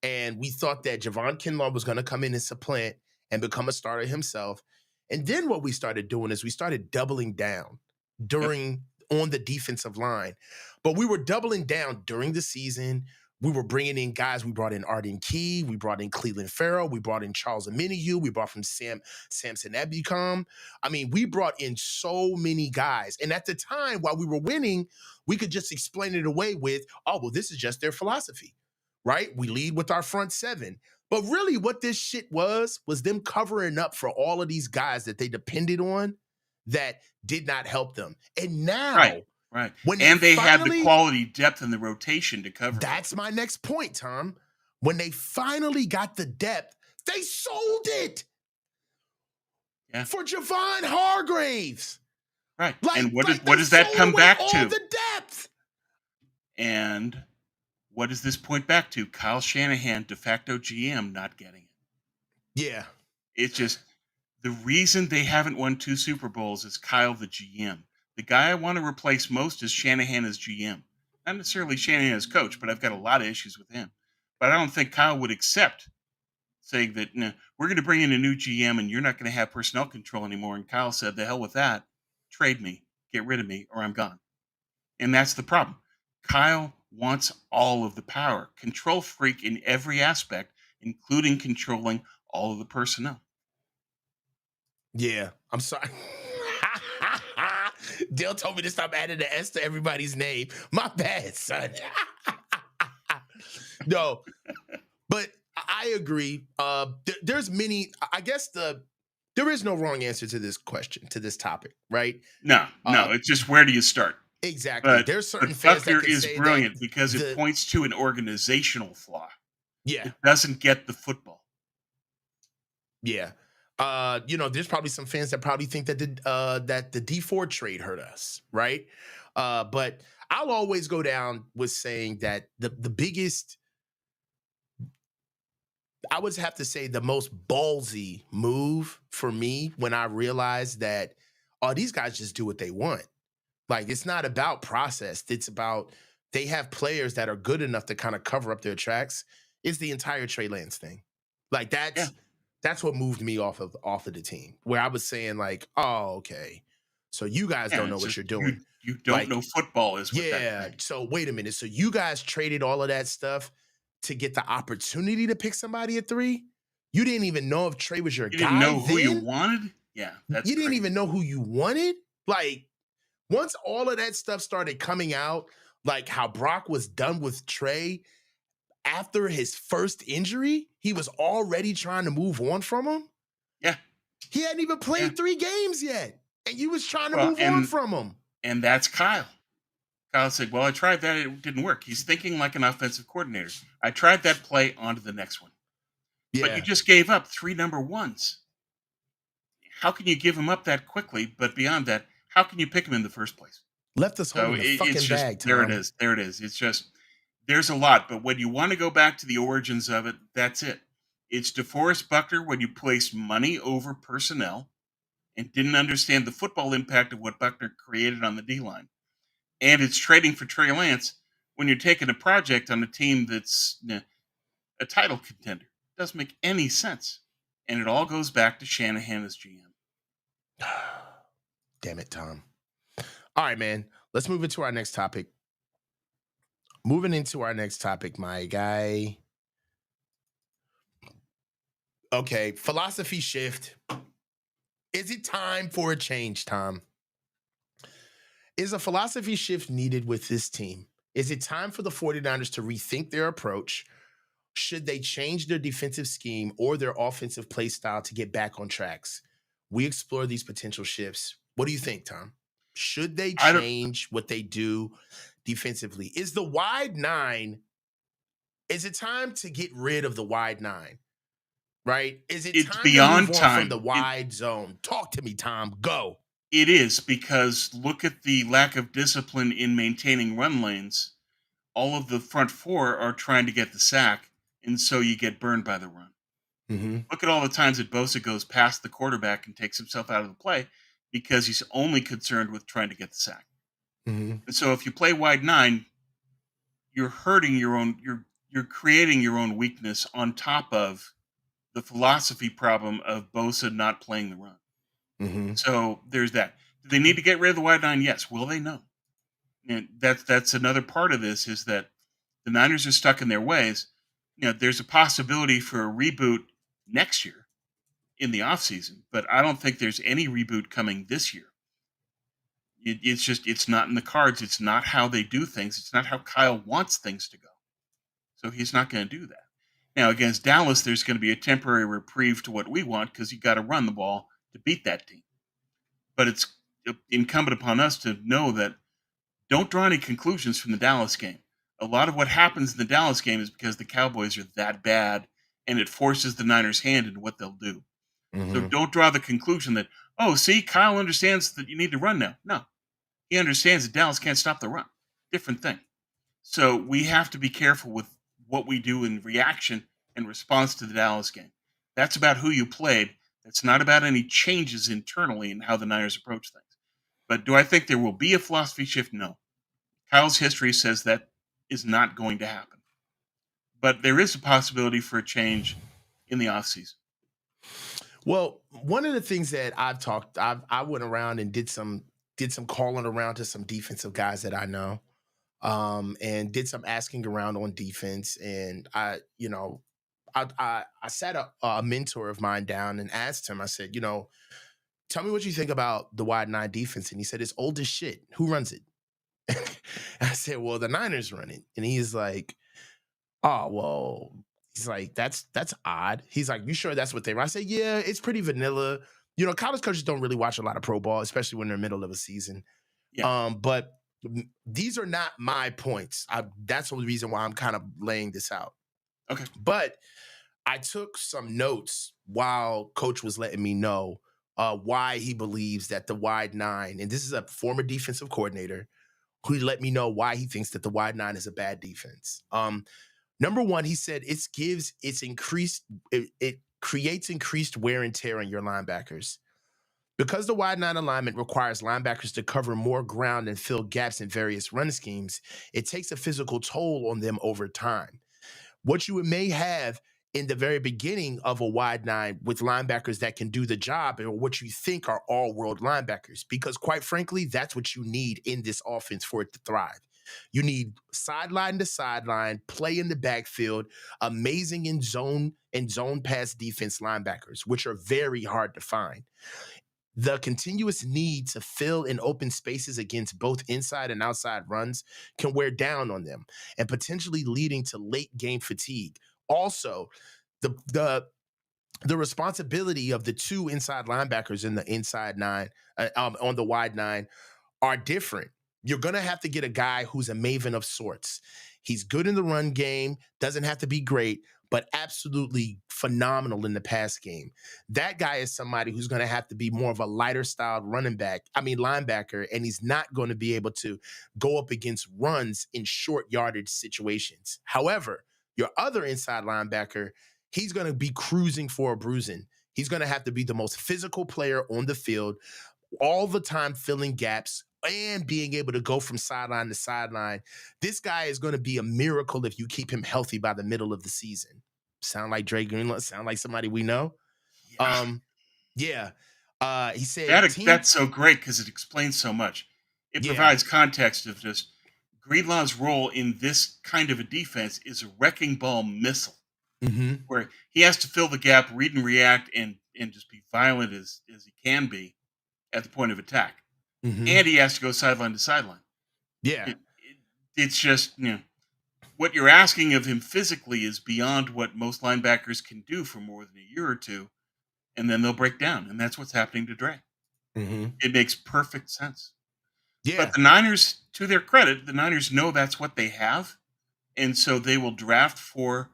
And we thought that Javon Kinlaw was going to come in and supplant and become a starter himself. And then what we started doing is we started doubling down Yep. during on the defensive line. But we were doubling down during the season. We were bringing in guys. We brought in Arden Key. We brought in Cleveland Farrell. We brought in Charles Omenihu. We brought from Samson Ebukam. I mean, we brought in so many guys. And at the time, while we were winning, we could just explain it away with, oh, well, this is just their philosophy, right? We lead with our front seven. But really, what this shit was them covering up for all of these guys that they depended on that did not help them. And Right. now, Right. when they And they had the finally, quality depth in the rotation to cover for that's it. my next point, Tom. When they finally got the depth, they sold it Yeah. for Javon Hargraves. Right. And Like what they does that sold come away back all to? the depth. And what does this point back to? Kyle Shanahan, de facto GM, not getting it. Yeah. It's just the reason they haven't won 2 Super Bowls is Kyle, the GM. The guy I want to replace most is Shanahan as GM. Not necessarily Shanahan as coach, but I've got a lot of issues with him. But I don't think Kyle would accept saying that, no, we're going to bring in a new GM and you're not going to have personnel control anymore. And Kyle said, the hell with that. Trade me, get rid of me, or I'm gone. And that's the problem. Kyle wants all of the power, control freak in every aspect, including controlling all of the personnel. Yeah, I'm sorry. Dale told me to stop adding the S to everybody's name. My bad, son. No, but I agree. There's many. I guess there is no wrong answer to this question, to this topic, right? No, it's just, where do you start? Exactly. But There's certain fans that Buckner can is say that brilliant because it the points to an organizational flaw. yeah, It doesn't get the football. yeah. There's probably some fans that probably think that the D4 trade hurt us, right? But I'll always go down with saying that the biggest, I would have to say, the most ballsy move for me when I realized that, oh, these guys just do what they want. Like, it's not about process. It's about, they have players that are good enough to kind of cover up their tracks. It's the entire Trey Lance thing. Like, Yeah. that's what moved me off of the team, where I was saying, like, oh, okay, so you guys Yeah, don't know it's what just, you're doing. you don't know Like, football is what that's yeah. saying. So wait a minute. So you guys traded all of that stuff to get the opportunity to pick somebody at 3? You didn't even know if Trey was your You didn't guy know who you then? wanted? Yeah, that's You didn't crazy. even know who you wanted? Like, once all of that stuff started coming out, like how Brock was done with Trey after his first injury, he was already trying to move on from him. Yeah, He hadn't even yeah. played 3 games yet, and you was trying to Well, move on from him. and that's Kyle. Kyle said, well, I tried that, it didn't work. He's thinking like an offensive coordinator. I tried that play, on to the next one. But you Yeah. just gave up 3 number ones. How can you give him up that quickly? But beyond that, how can you pick him in the first place? Left us So holding the it's fucking just, bag, there it Tom. is. There it is. It's just, there's a lot. But when you want to go back to the origins of it, that's it. It's DeForest Buckner when you place money over personnel and didn't understand the football impact of what Buckner created on the D line. And it's trading for Trey Lance when you're taking a project on a team that's a title contender. It doesn't make any sense. And it all goes back to Shanahan as GM. Damn it, Tom. All right, man. Let's move into our next topic. Moving into our next topic, my guy. Okay, philosophy shift. Is it time for a change, Tom? Is a philosophy shift needed with this team? Is it time for the 49ers to rethink their approach? Should they change their defensive scheme or their offensive play style to get back on tracks? We explore these potential shifts. What do you think, Tom? Should they I don't. change what they do defensively? Is the wide 9, is it time to get rid of the wide 9? Right? Is it It's time to move beyond on from time. the wide zone? Talk to me, Tom. Go. It is, because look at the lack of discipline in maintaining run lanes. All of the front 4 are trying to get the sack, and so you get burned by the run. Mm-hmm. Look at all the times that Bosa goes past the quarterback and takes himself out of the play because he's only concerned with trying to get the sack. Mm-hmm. And so if you play wide 9, you're hurting your own. You're creating your own weakness on top of the philosophy problem of Bosa not playing the run. Mm-hmm. So there's that. Do they need to get rid of the wide 9? Yes. Will they? No. And that's another part of this, is that the Niners are stuck in their ways. There's a possibility for a reboot next year in the offseason, but I don't think there's any reboot coming this year. It's not in the cards. It's not how they do things. It's not how Kyle wants things to go. So he's not going to do that. Now, against Dallas, there's going to be a temporary reprieve to what we want, because you got to run the ball to beat that team. But it's incumbent upon us to know that, don't draw any conclusions from the Dallas game. A lot of what happens in the Dallas game is because the Cowboys are that bad, and it forces the Niners' hand in what they'll do. So Mm-hmm. don't draw the conclusion that, oh, see, Kyle understands that you need to run now. No, he understands that Dallas can't stop the run. Different thing. So we have to be careful with what we do in reaction and response to the Dallas game. That's about who you played. That's not about any changes internally in how the Niners approach things. But do I think there will be a philosophy shift? No. Kyle's history says that is not going to happen. but there is a possibility for a change in the offseason. Well, one of the things that I went around and did some calling around to some defensive guys that I know, and did some asking around on defense. And I sat a mentor of mine down and asked him. I said, tell me what you think about the wide nine defense. And he said, it's old as shit. Who runs it? I said, well, the Niners run it. And he's like, oh, well, he's like, that's odd. He's like, you sure that's what they run? I said, yeah, it's pretty vanilla. College coaches don't really watch a lot of pro ball, especially when they're middle of a season. Yeah. But these are not my points. That's the reason why I'm kind of laying this out. Okay. But I took some notes while Coach was letting me know why he believes that the wide nine, and this is a former defensive coordinator who let me know why he thinks that the wide nine is a bad defense. Number one, he said it creates increased wear and tear on your linebackers. Because the wide nine alignment requires linebackers to cover more ground and fill gaps in various run schemes, it takes a physical toll on them over time. What you may have in the very beginning of a wide nine with linebackers that can do the job or what you think are all-world linebackers, because quite frankly, that's what you need in this offense for it to thrive. You need sideline to sideline, play in the backfield, amazing in zone and zone pass defense linebackers, which are very hard to find. The continuous need to fill in open spaces against both inside and outside runs can wear down on them and potentially leading to late game fatigue. Also, the responsibility of the two inside linebackers in the inside nine on the wide nine are different. You're going to have to get a guy who's a maven of sorts. He's good in the run game, doesn't have to be great, but absolutely phenomenal in the pass game. That guy is somebody who's going to have to be more of a lighter styled linebacker, and he's not going to be able to go up against runs in short yardage situations. However, your other inside linebacker, he's going to be cruising for a bruising. He's going to have to be the most physical player on the field, all the time filling gaps and being able to go from sideline to sideline. This guy is going to be a miracle if you keep him healthy by the middle of the season. Sound like Dre Greenlaw? Sound like somebody we know? Yeah. Yeah. He said That's so great because it explains so much. It provides context of just Greenlaw's role in this kind of a defense is a wrecking ball missile, where he has to fill the gap, read and react, and just be violent as he can be at the point of attack. And he has to go sideline to sideline. Yeah. It's just, what you're asking of him physically is beyond what most linebackers can do for more than a year or two, and then they'll break down. And that's what's happening to Dre. It makes perfect sense. Yeah. But the Niners, to their credit, the Niners know that's what they have. And so they will draft for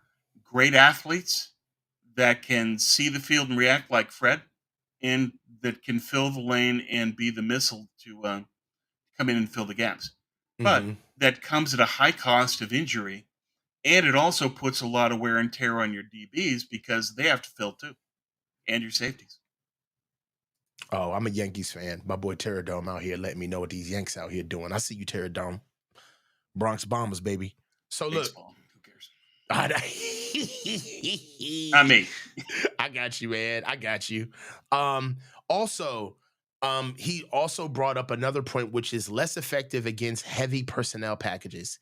great athletes that can see the field and react like Fred, and that can fill the lane and be the missile to come in and fill the gaps. But that comes at a high cost of injury, and it also puts a lot of wear and tear on your DBs because they have to fill too, and your safeties. Oh, I'm a Yankees fan. My boy Terradome out here letting me know what these Yanks out here doing. I see you, Terradome. Bronx Bombers, baby. So look. Baseball. Who cares? Not me. I got you, man. I got you. Also, he also brought up another point, which is less effective against heavy personnel packages.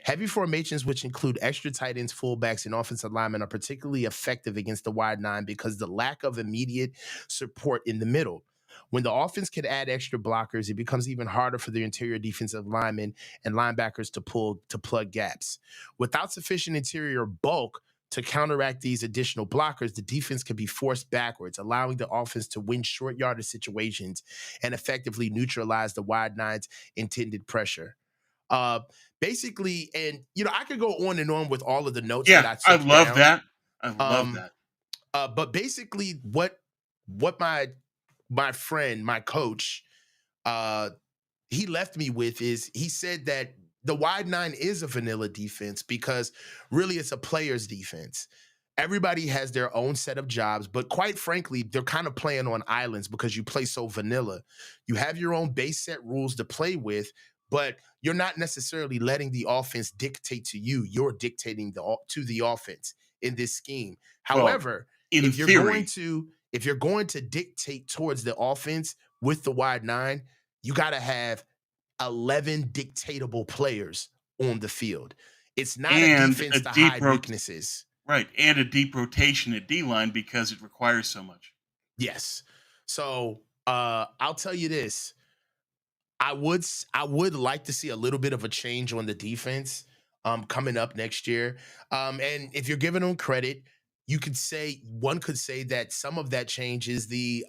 Heavy formations, which include extra tight ends, fullbacks, and offensive linemen, are particularly effective against the wide nine because the lack of immediate support in the middle. When the offense can add extra blockers, it becomes even harder for the interior defensive linemen and linebackers to plug gaps. Without sufficient interior bulk to counteract these additional blockers, the defense can be forced backwards, allowing the offense to win short yardage situations and effectively neutralize the wide nine's intended pressure. Basically, and I could go on and on with all of the notes that I took love down. that. I love that. But basically, what my friend, my coach, he left me with is he said that the wide nine is a vanilla defense because really it's a player's defense. Everybody has their own set of jobs, but quite frankly, they're kind of playing on islands because you play so vanilla. You have your own base set rules to play with, but you're not necessarily letting the offense dictate to you. You're dictating to the offense in this scheme. Well, However, in if you're going theory, to if you're going to dictate towards the offense with the wide nine, you got to have 11 dictatable players on the field. It's not a and a defense to deep hide rot weaknesses. right, and a deep rotation at D line because it requires so much. Yes. So I'll tell you this. I would like to see a little bit of a change on the defense coming up next year. And if you're giving them credit, one could say that some of that change is the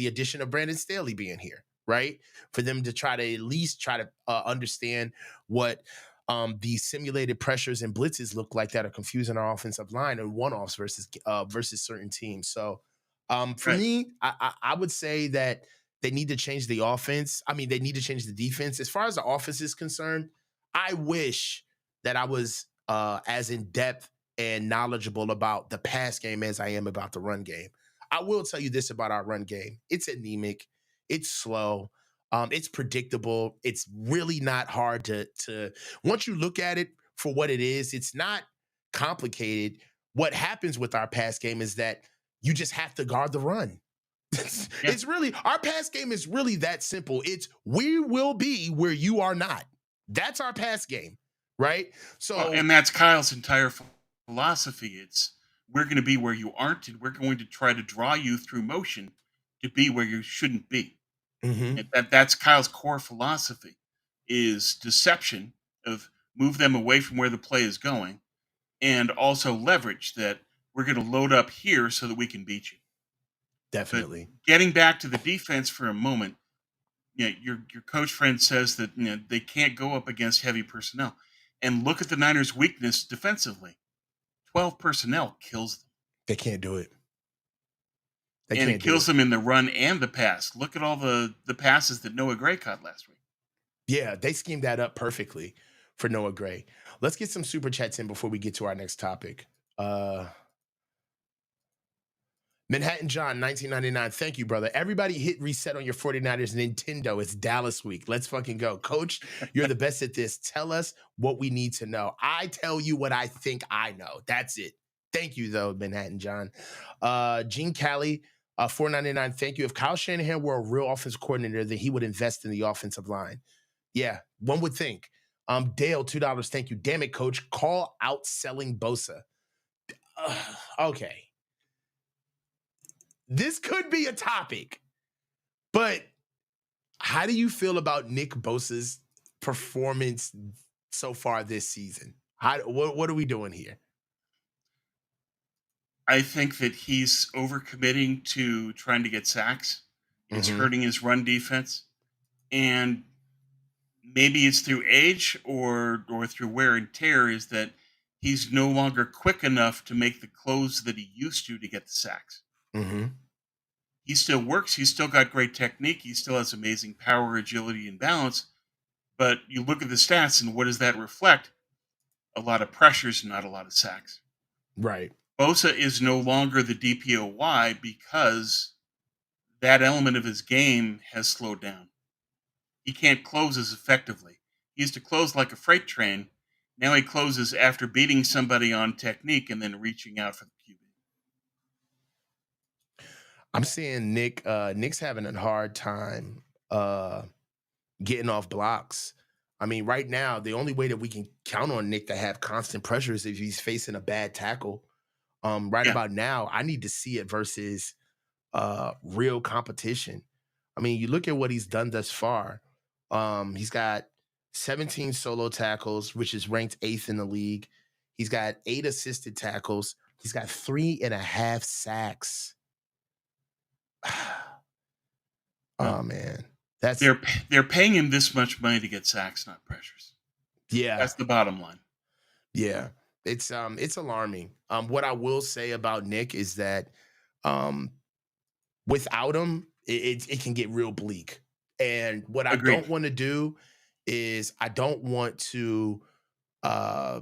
addition of Brandon Staley being here, right? For them to try to at least try to understand what the simulated pressures and blitzes look like that are confusing our offensive line and one-offs versus certain teams. So for Right. me, I would say that they need to change the offense. I mean, they need to change the defense. As far as the offense is concerned, I wish that I was as in depth and knowledgeable about the pass game as I am about the run game. I will tell you this about our run game: it's anemic, it's slow, it's predictable. It's really not hard to once you look at it for what it is. It's not complicated. What happens with our pass game is that you just have to guard the run. Yeah. It's really our pass game is really that simple. It's we will be where you are not. That's our pass game, right? Well, So, and that's Kyle's entire philosophy. It's we're going to be where you aren't, and we're going to try to draw you through motion to be where you shouldn't be. mhm, That's Kyle's core philosophy is deception of move them away from where the play is going, and also leverage that we're going to load up here so that we can beat you. But definitely. getting back to the defense for a moment, your coach friend says that they can't go up against heavy personnel, and look at the Niners' weakness defensively. 12 personnel kills them, They can't do it. They and it can't do kills it. them in the run and the pass. Look at all the passes that Noah Gray caught last week. Yeah, they schemed that up perfectly for Noah Gray. Let's get some super chats in before we get to our next topic. Manhattan John, 1999. Thank you, brother. Everybody hit reset on your 49ers Nintendo. It's Dallas week. Let's fucking go. Coach, you're the best at this. Tell us what we need to know. I tell you what I think I know. That's it. Thank you, though, Manhattan John. Gene Callie, 499. Thank you. If Kyle Shanahan were a real offensive coordinator, then he would invest in the offensive line. Yeah, one would think. Dale, $2. Thank you. Damn it, coach. Call out selling Bosa. Okay. This could be a topic, but how do you feel about Nick Bosa's performance so far this season? What are we doing here? I think that he's overcommitting to trying to get sacks. It's Hmm. hurting his run defense, and maybe it's through age or through wear and tear. Is that he's no longer quick enough to make the close that he used to get the sacks. Hmm. He still works. He's still got great technique. He still has amazing power, agility, and balance. But you look at the stats, and what does that reflect? A lot of pressures, not a lot of sacks. Right. Bosa is no longer the DPOY because that element of his game has slowed down. He can't close as effectively. He used to close like a freight train. Now he closes after beating somebody on technique and then reaching out for the QB. I'm seeing Nick's having a hard time getting off blocks. I mean, right now, the only way that we can count on Nick to have constant pressure is if he's facing a bad tackle. Right Yeah, about now, I need to see it versus real competition. I mean, you look at what he's done thus far. He's got 17 solo tackles, which is ranked eighth in the league. He's got 8 assisted tackles. He's got 3.5 sacks. well, Oh man, that's they're paying him this much money to get sacks, not pressures. yeah, That's the bottom line. yeah. It's alarming. What I will say about Nick is that um without him, it can get real bleak. And what I Agreed. don't want to do is I don't want to uh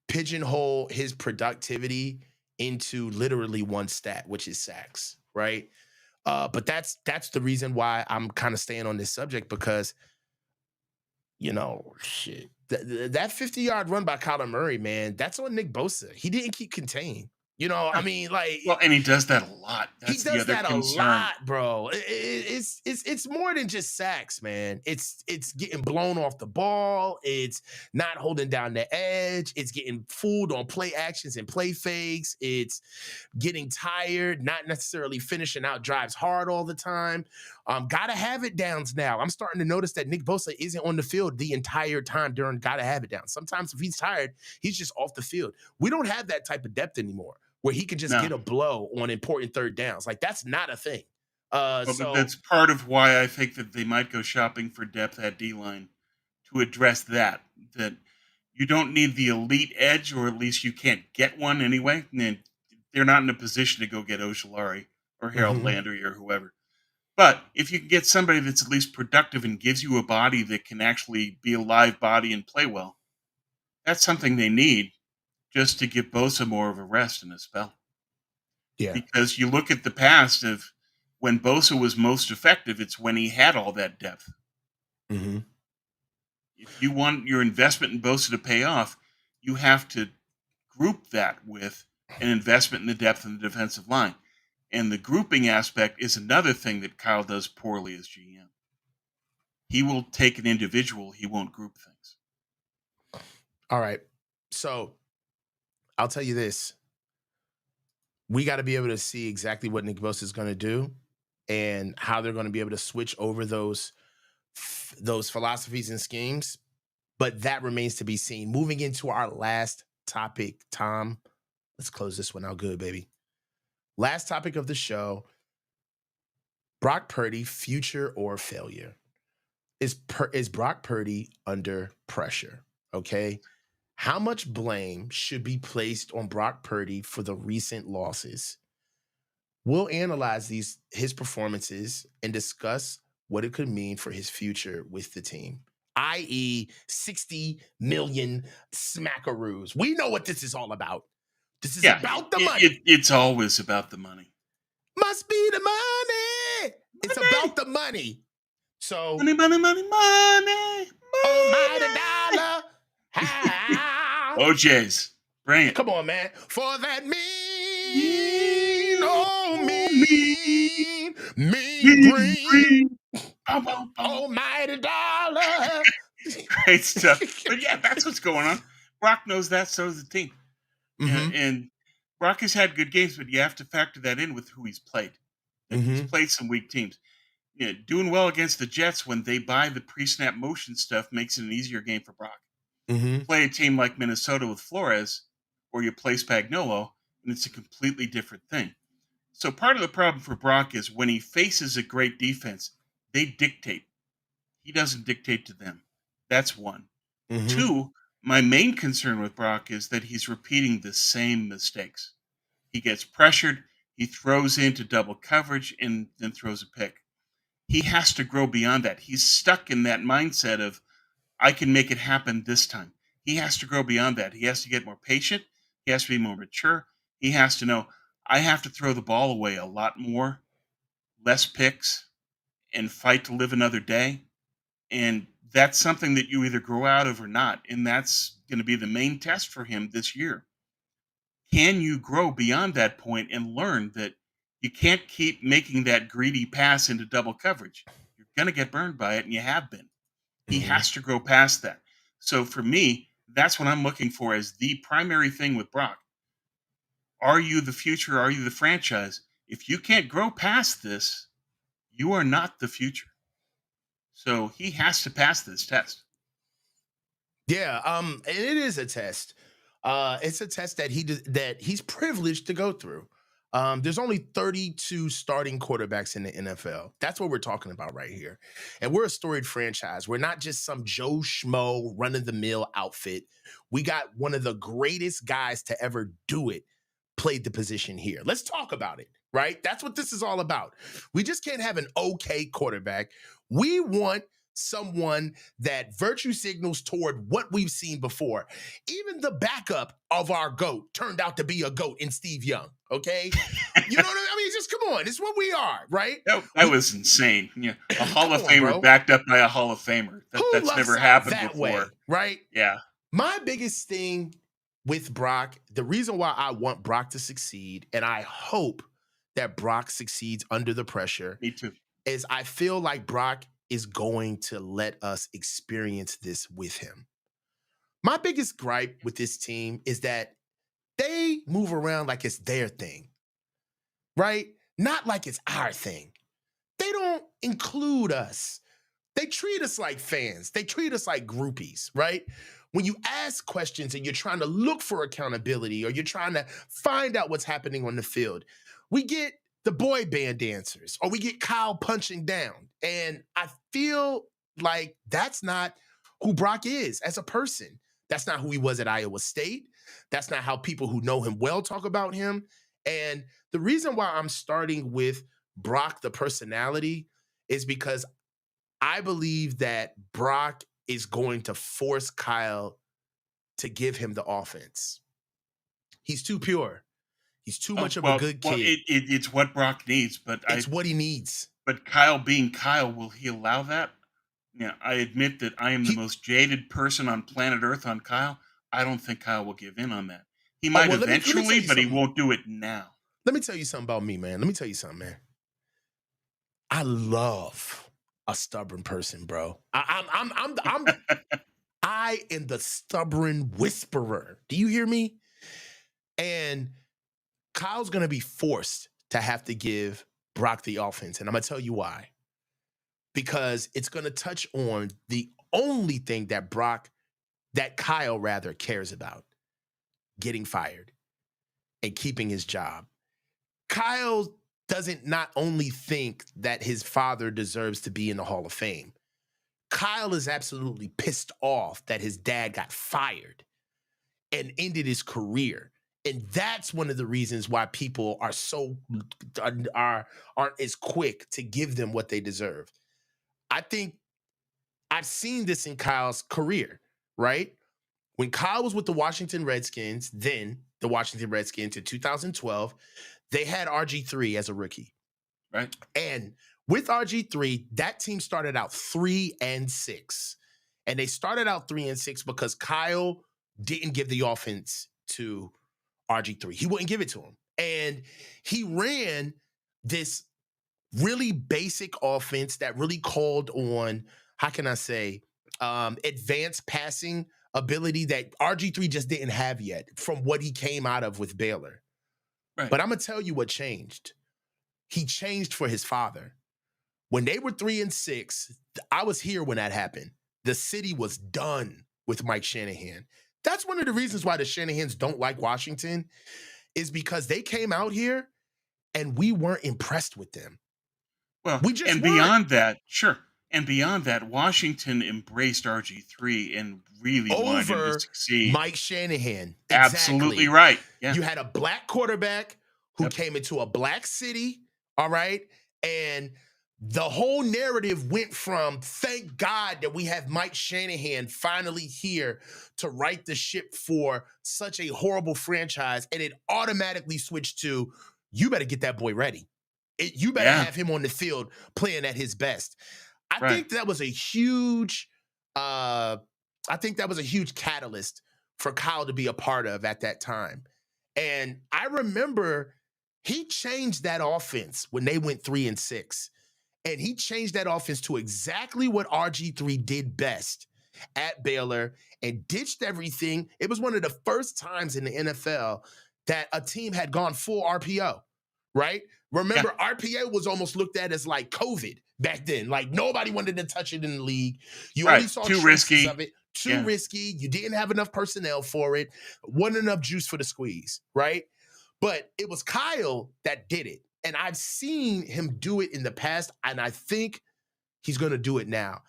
pigeonhole his productivity into literally one stat, which is sacks, right? But that's the reason why I'm kind of staying on this subject because Shit. That 50-yard run by Kyler Murray, man, that's on Nick Bosa. He didn't keep contained. I mean, like, Well, and he does that a lot. he That's the does other that a concern. lot, bro. It's more than just sacks, man. It's getting blown off the ball. It's not holding down the edge. It's getting fooled on play actions and play fakes. It's getting tired, not necessarily finishing out drives hard all the time. Gotta have it downs now. I'm starting to notice that Nick Bosa isn't on the field the entire time during gotta have it down. Sometimes if he's tired, he's just off the field. We don't have that type of depth anymore where he can just No. get a blow on important third downs. Like, that's not a thing. Well, So that's part of why I think that they might go shopping for depth at D line to address that. That you don't need the elite edge, or at least you can't get one anyway. And they're not in a position to go get Oshulari or Harold mhm. Landry or whoever. But if you can get somebody that's at least productive and gives you a body that can actually be a live body and play well, that's something they need just to give Bosa more of a rest and a spell. Yeah. Because you look at the past of when Bosa was most effective, it's when he had all that depth. Mhm. If you want your investment in Bosa to pay off, you have to group that with an investment in the depth in the defensive line. And the grouping aspect is another thing that Kyle does poorly as GM. He will take an individual, he won't group things. All right. So I'll tell you this. We got to be able to see exactly what Nick Bosa is going to do and how they're going to be able to switch over those philosophies and schemes. But that remains to be seen. Moving into our last topic, Tom. Let's close this one out good, baby. Last topic of the show. Brock Purdy, future or failure? Is Brock Purdy under pressure? Okay. How much blame should be placed on Brock Purdy for the recent losses? We'll analyze his performances and discuss what it could mean for his future with the team, i.e., 60 million smackaroos. We know what this is all about. This is Yeah, about the money. it's always about the money. Must be the money. It's Money, about the money. So, money, money, money, money, almighty money. dollar. How? OJ's, bring it. Come on, man. For that mean, Lean oh, on me, mean mean green, green. Bow, bow, bow. almighty dollar. Great stuff. But yeah, that's what's going on. Brock knows that, so does the team. Mm-hmm. And Brock has had good games, but you have to factor that in with who he's played. That he's Mm-hmm. played some weak teams. Yeah, doing well against the Jets when they buy the pre-snap motion stuff makes it an easier game for Brock. You Mm-hmm. play a team like Minnesota with Flores, or you play Spagnuolo, and it's a completely different thing. So part of the problem for Brock is when he faces a great defense, they dictate. He doesn't dictate to them. That's one. Mm-hmm. Two, my main concern with Brock is that he's repeating the same mistakes. He gets pressured, he throws into double coverage, and then throws a pick. He has to grow beyond that. He's stuck in that mindset of, I can make it happen this time. He has to grow beyond that. He has to get more patient. He has to be more mature. He has to know, I have to throw the ball away a lot more, less picks, and fight to live another day. And that's something that you either grow out of or not. And that's going to be the main test for him this year. Can you grow beyond that point and learn that you can't keep making that greedy pass into double coverage? You're going to get burned by it, and you have been. He Mm-hmm. has to grow past that. So for me, that's what I'm looking for as the primary thing with Brock. Are you the future? Are you the franchise? If you can't grow past this, you are not the future. So he has to pass this test. Yeah, and it is a test. It's a test that that he's privileged to go through. There's only 32 starting quarterbacks in the NFL. That's what we're talking about right here. And we're a storied franchise. We're not just some Joe Schmo run-of-the-mill outfit. We got one of the greatest guys to ever do it played the position here. Let's talk about it, right? That's what this is all about. We just can't have an okay quarterback. We want someone that virtue signals toward what we've seen before. Even the backup of our GOAT turned out to be a GOAT in Steve Young, okay? You know what I mean? Just come on. It's what we are, right? That was insane. Yeah, a Hall Come of on, Famer bro. backed up by a Hall of Famer. Who That's lucks never out happened that before. way, right? Yeah. My biggest thing with Brock, the reason why I want Brock to succeed, and I hope that Brock succeeds under the pressure, Me too. is I feel like Brock is going to let us experience this with him. My biggest gripe with this team is that they move around like it's their thing, right? Not like it's our thing. They don't include us. They treat us like fans. They treat us like groupies, right? When you ask questions and you're trying to look for accountability or you're trying to find out what's happening on the field, we get the boy band dancers or we get Kyle punching down. And I feel like that's not who Brock is as a person. That's not who he was at Iowa State. That's not how people who know him well talk about him. And the reason why I'm starting with Brock, the personality, is because I believe that Brock is going to force Kyle to give him the offense. He's too pure. He's too much of a good kid. It's what Brock needs, It's what he needs. But Kyle being Kyle, will he allow that? Yeah, I admit that I am the most jaded person on planet Earth on Kyle. I don't think Kyle will give in on that. He might eventually, but he won't do it now. Let me tell you something about me, man. Let me tell you something, man. I love a stubborn person, bro. I am the stubborn whisperer. Do you hear me? And Kyle's gonna be forced to have to give Brock the offense, and I'm gonna tell you why. Because it's gonna touch on the only thing that Kyle rather cares about: getting fired and keeping his job. Kyle doesn't not only think that his father deserves to be in the Hall of Fame. Kyle is absolutely pissed off that his dad got fired and ended his career. And that's one of the reasons why people aren't as quick to give them what they deserve. I think I've seen this in Kyle's career, right? When Kyle was with the Washington Redskins, then the Washington Redskins in 2012, they had RG3 as a rookie. Right. And with RG3, that team started out 3-6. And they started out 3-6 because Kyle didn't give the offense to RG3. He wouldn't give it to him. And he ran this really basic offense that really called on, how can I say, advanced passing ability that RG3 just didn't have yet from what he came out of with Baylor. Right. But I'm going to tell you what changed. He changed for his father. When they were 3-6, I was here when that happened. The city was done with Mike Shanahan. That's one of the reasons why the Shanahans don't like Washington, is because they came out here and we weren't impressed with them. Well, we just and weren't. Beyond that, sure. And beyond that, Washington embraced RG3 and really wanted him to succeed. Mike Shanahan. Exactly. Absolutely right. Yeah. You had a black quarterback who came into a black city, all right? And the whole narrative went from, thank God that we have Mike Shanahan finally here to right the ship for such a horrible franchise. And it automatically switched to, you better get that boy ready. You better have him on the field playing at his best. I think that was a huge catalyst for Kyle to be a part of at that time. And I remember he changed that offense when they went 3-6. And he changed that offense to exactly what RG3 did best at Baylor and ditched everything. It was one of the first times in the NFL that a team had gone full RPO, right? Remember, RPO was almost looked at as like COVID back then. Like nobody wanted to touch it in the league. You only saw too risky of it. Too risky. You didn't have enough personnel for it. Wasn't enough juice for the squeeze, right? But it was Kyle that did it. And I've seen him do it in the past, and I think he's going to do it now.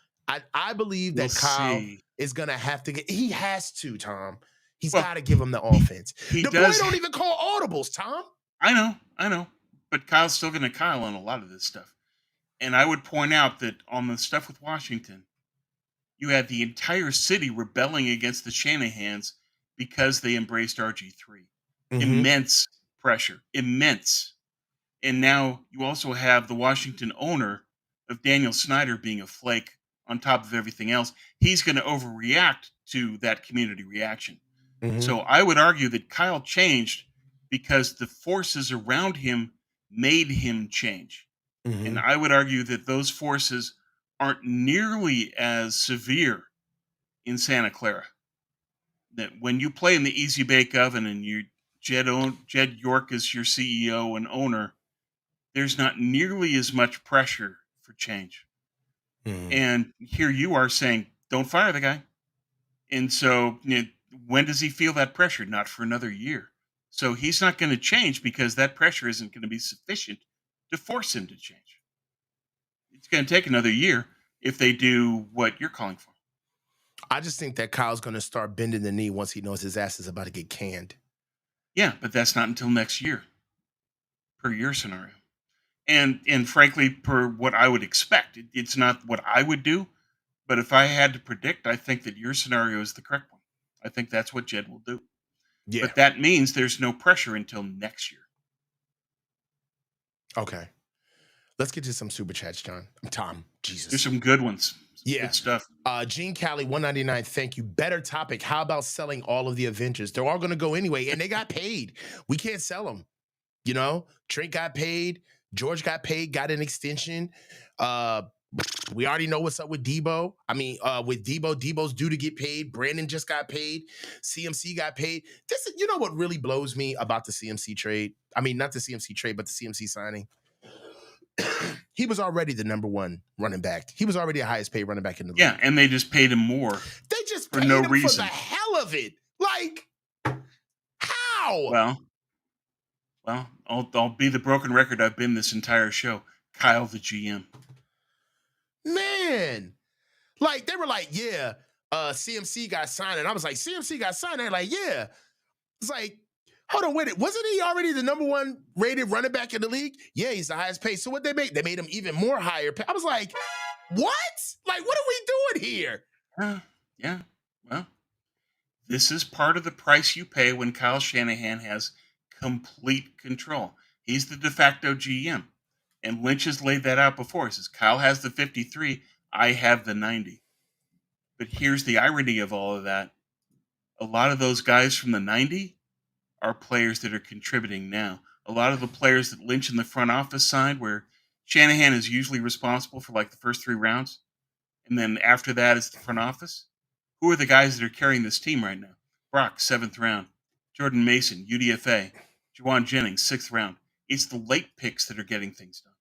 I believe that Kyle is going to have to he has to, Tom. He's got to give him the offense. The boy don't even call audibles, Tom. I know. But Kyle's still going to Kyle on a lot of this stuff. And I would point out that on the stuff with Washington, you had the entire city rebelling against the Shanahans because they embraced RG3. Mm-hmm. Immense pressure, immense. And now you also have the Washington owner of Daniel Snyder being a flake on top of everything else. He's going to overreact to that community reaction. Mm-hmm. So I would argue that Kyle changed because the forces around him made him change. And Mm-hmm. I would argue that those forces aren't nearly as severe in Santa Clara. That when you play in the easy bake oven and Jed York is your CEO and owner, there's not nearly as much pressure for change. Mm-hmm. And here you are saying, don't fire the guy. And so, when does he feel that pressure? Not for another year. So he's not going to change because that pressure isn't going to be sufficient to force him to change. It's going to take another year if they do what you're calling for. I just think that Kyle's going to start bending the knee once he knows his ass is about to get canned. Yeah, but that's not until next year, per your scenario. And frankly, per what I would expect. It's not what I would do, but if I had to predict, I think that your scenario is the correct one. I think that's what Jed will do. Yeah. But that means there's no pressure until next year. Okay. Let's get to some super chats, John. Tom. Jesus. There's some good ones. Yeah. Good stuff. Gene Cali 199. Thank you. Better topic. How about selling all of the Avengers? They're all going to go anyway, and they got paid. We can't sell them. You know, Trent got paid. George got paid. Got an extension. We already know what's up with Debo. I mean, with Debo's due to get paid. Brandon just got paid. CMC got paid. You know what really blows me about the CMC trade? I mean, not the CMC trade, but the CMC signing. He was already the number one running back. He was already the highest paid running back in the league. Yeah, and they just paid him more. They just for paid no him reason. for the hell of it. Like, how? Well, I'll be the broken record I've been this entire show. Kyle, the GM. Man. Like, they were like, yeah, CMC got signed. And I was like, CMC got signed? They're like, yeah. It's like, hold on, wait. Wasn't he already the number one rated running back in the league? Yeah, he's the highest paid. So what they made? They made him even more higher paid. I was like, what? Like, what are we doing here? Yeah. Well, this is part of the price you pay when Kyle Shanahan has complete control. He's the de facto GM. And Lynch has laid that out before. He says, Kyle has the 53, I have the 90. But here's the irony of all of that. A lot of those guys from the 90 are players that are contributing now. A lot of the players that Lynch in the front office signed, where Shanahan is usually responsible for like the first 3 rounds, and then after that is the front office. Who are the guys that are carrying this team right now? Brock, 7th round. Jordan Mason, UDFA. Juwan Jennings, 6th round. It's the late picks that are getting things done.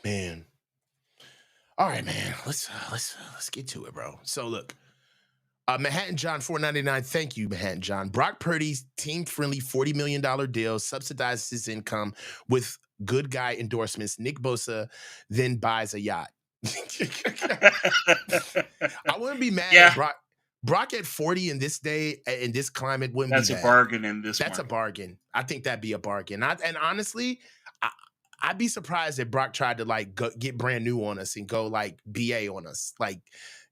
Man. All right, man. Let's get to it, bro. So look, Manhattan John 499. Thank you, Manhattan John. Brock Purdy's team-friendly $40 million deal subsidizes his income with good guy endorsements. Nick Bosa then buys a yacht. I wouldn't be mad at Brock at 40 in this day, in this climate, wouldn't That's be bad. a bargain in this That's market. a bargain. I think that'd be a bargain. And honestly, I'd be surprised if Brock tried to like get brand new on us and go like BA on us, like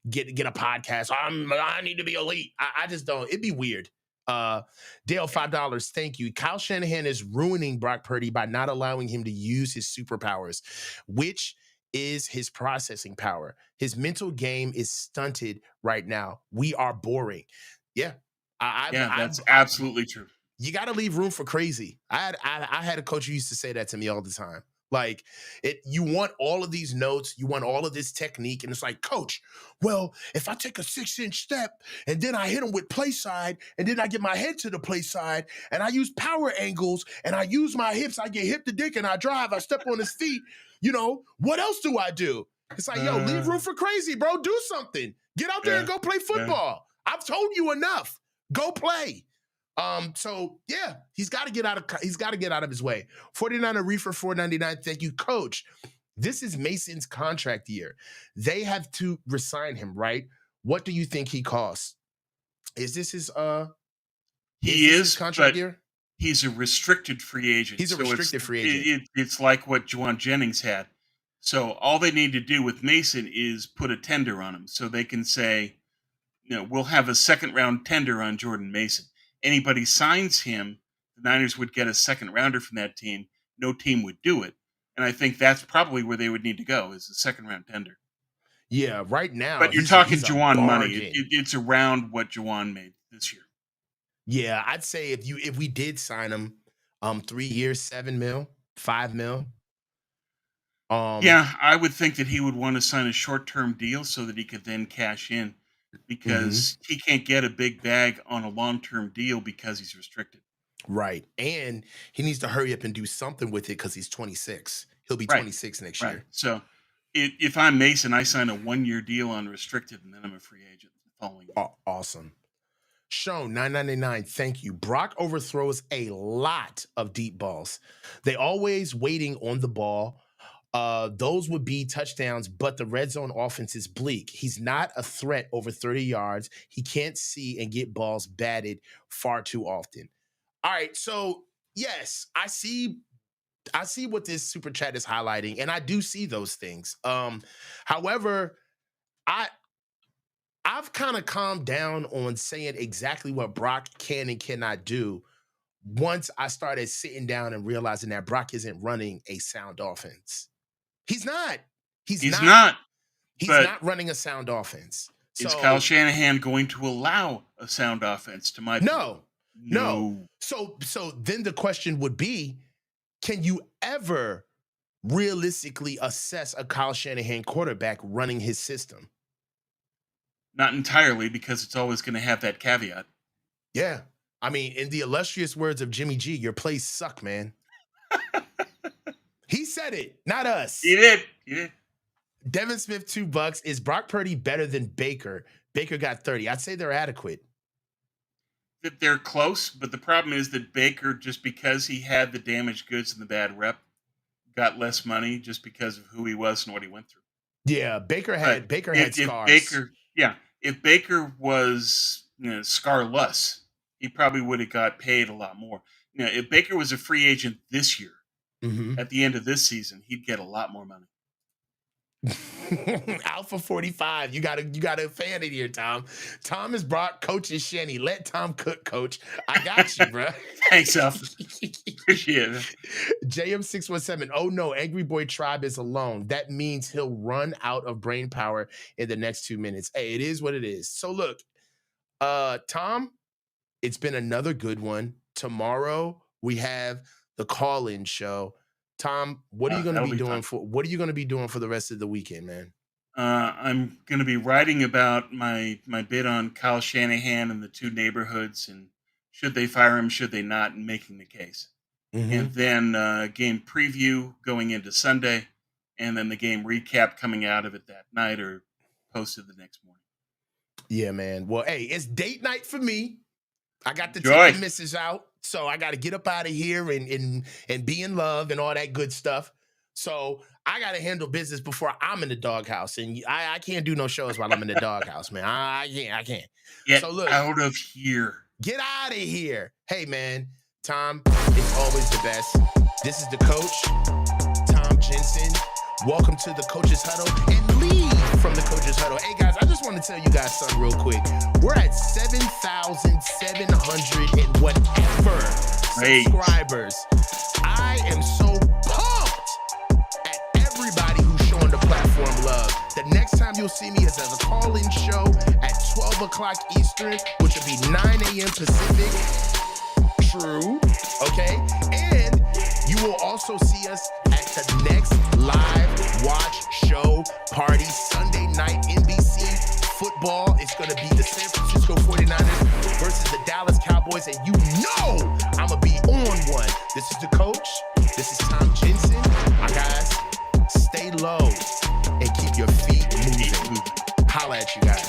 get a podcast. I need to be elite. I just don't. It'd be weird. Dale, $5. Thank you. Kyle Shanahan is ruining Brock Purdy by not allowing him to use his superpowers, which is his processing power. His mental game is stunted right now. We are boring. Yeah. That's absolutely true. You got to leave room for crazy. I had a coach who used to say that to me all the time. Like, you want all of these notes, you want all of this technique, and it's like, coach, well, if I take a 6-inch step and then I hit him with play side, and then I get my head to the play side, and I use power angles, and I use my hips, I get hip to dick, and I drive, I step on his feet, what else do I do? It's like, yo, leave room for crazy, bro. Do something. Get out there and go play football. I've told you enough. Go play. So yeah, he's got to get out of his way. 49er Reefer 499. Thank you, coach. This is Mason's contract year. They have to resign him, right? What do you think he costs? Is this his his contract year? He's a restricted free agent. He's a restricted free agent. It's like what Juwan Jennings had. So all they need to do with Mason is put a tender on him, so they can say, we'll have a second round tender on Jordan Mason. Anybody signs him, the Niners would get a second rounder from that team. No team would do it. And I think that's probably where they would need to go, is a second round tender. Yeah, right now But you're talking Juwan money. It's around what Juwan made this year. Yeah, I'd say if we did sign him, 3 years, $7 million, $5 million. Yeah, I would think that he would want to sign a short-term deal so that he could then cash in, because he can't get a big bag on a long-term deal because he's restricted. Right. And he needs to hurry up and do something with it because he's 26. He'll be Right. 26 next Right. year. So if I'm Mason, I sign a 1-year deal unrestricted, and then I'm a free agent the following year. Awesome. Sean, $9.99. Thank you. Brock overthrows a lot of deep balls. They always waiting on the ball. Those would be touchdowns, but the red zone offense is bleak. He's not a threat over 30 yards. He can't see and get balls batted far too often. All right, so yes, I see what this super chat is highlighting, and I do see those things. However, I've kind of calmed down on saying exactly what Brock can and cannot do once I started sitting down and realizing that Brock isn't running a sound offense. He's not. He's not running a sound offense. Is Kyle Shanahan going to allow a sound offense to my No. So then the question would be, can you ever realistically assess a Kyle Shanahan quarterback running his system? Not entirely, because it's always going to have that caveat. Yeah. I mean, in the illustrious words of Jimmy G, your plays suck, man. He said it, not us. He did. Devin Smith, $2. Is Brock Purdy better than Baker? Baker got 30. I'd say they're adequate. That they're close, but the problem is that Baker, just because he had the damaged goods and the bad rep, got less money just because of who he was and what he went through. Yeah, Baker had scars. If Baker was scarless, he probably would have got paid a lot more. If Baker was a free agent this year, at the end of this season, he'd get a lot more money. Alpha 45. You got a fan in here, Tom. Tom is Brock. Coach is Shanny. Let Tom cook, Coach. I got you, bro. Thanks, Alpha. Appreciate it. JM617. Oh no, Angry Boy Tribe is alone. That means he'll run out of brain power in the next 2 minutes. Hey, it is what it is. So look, Tom, it's been another good one. Tomorrow we have the call-in show. Tom, what are you going to be doing for the rest of the weekend, man? I'm going to be writing about my bid on Kyle Shanahan and the two neighborhoods, and should they fire him, should they not, and making the case. And then game preview going into Sunday, and then the game recap coming out of it that night or posted the next morning. Yeah, man. Well, hey, it's date night for me. I got to take the missus out. So I got to get up out of here and be in love and all that good stuff. So I got to handle business before I'm in the doghouse. And I can't do no shows while I'm in the doghouse, man. I can't. Get out of here. Get out of here. Hey, man. Tom, it's always the best. This is the coach, Tom Jensen. Welcome to the Coach's Huddle and leave from the Coach's Huddle. Hey, guys, I just want to tell you guys something real quick. We're at 7,700 and whatever subscribers. I am so pumped at everybody who's showing the platform love. The next time you'll see me is as a call-in show at 12 o'clock Eastern, which will be 9 a.m. Pacific. True. Okay? And you will also see us at the next live watch show party Sunday night, NBC football. It's going to be the San Francisco 49ers versus the Dallas Cowboys, and you know I'm going to be on one. This is the coach. This is Tom Jensen. My guys, stay low and keep your feet moving. Holla at you guys.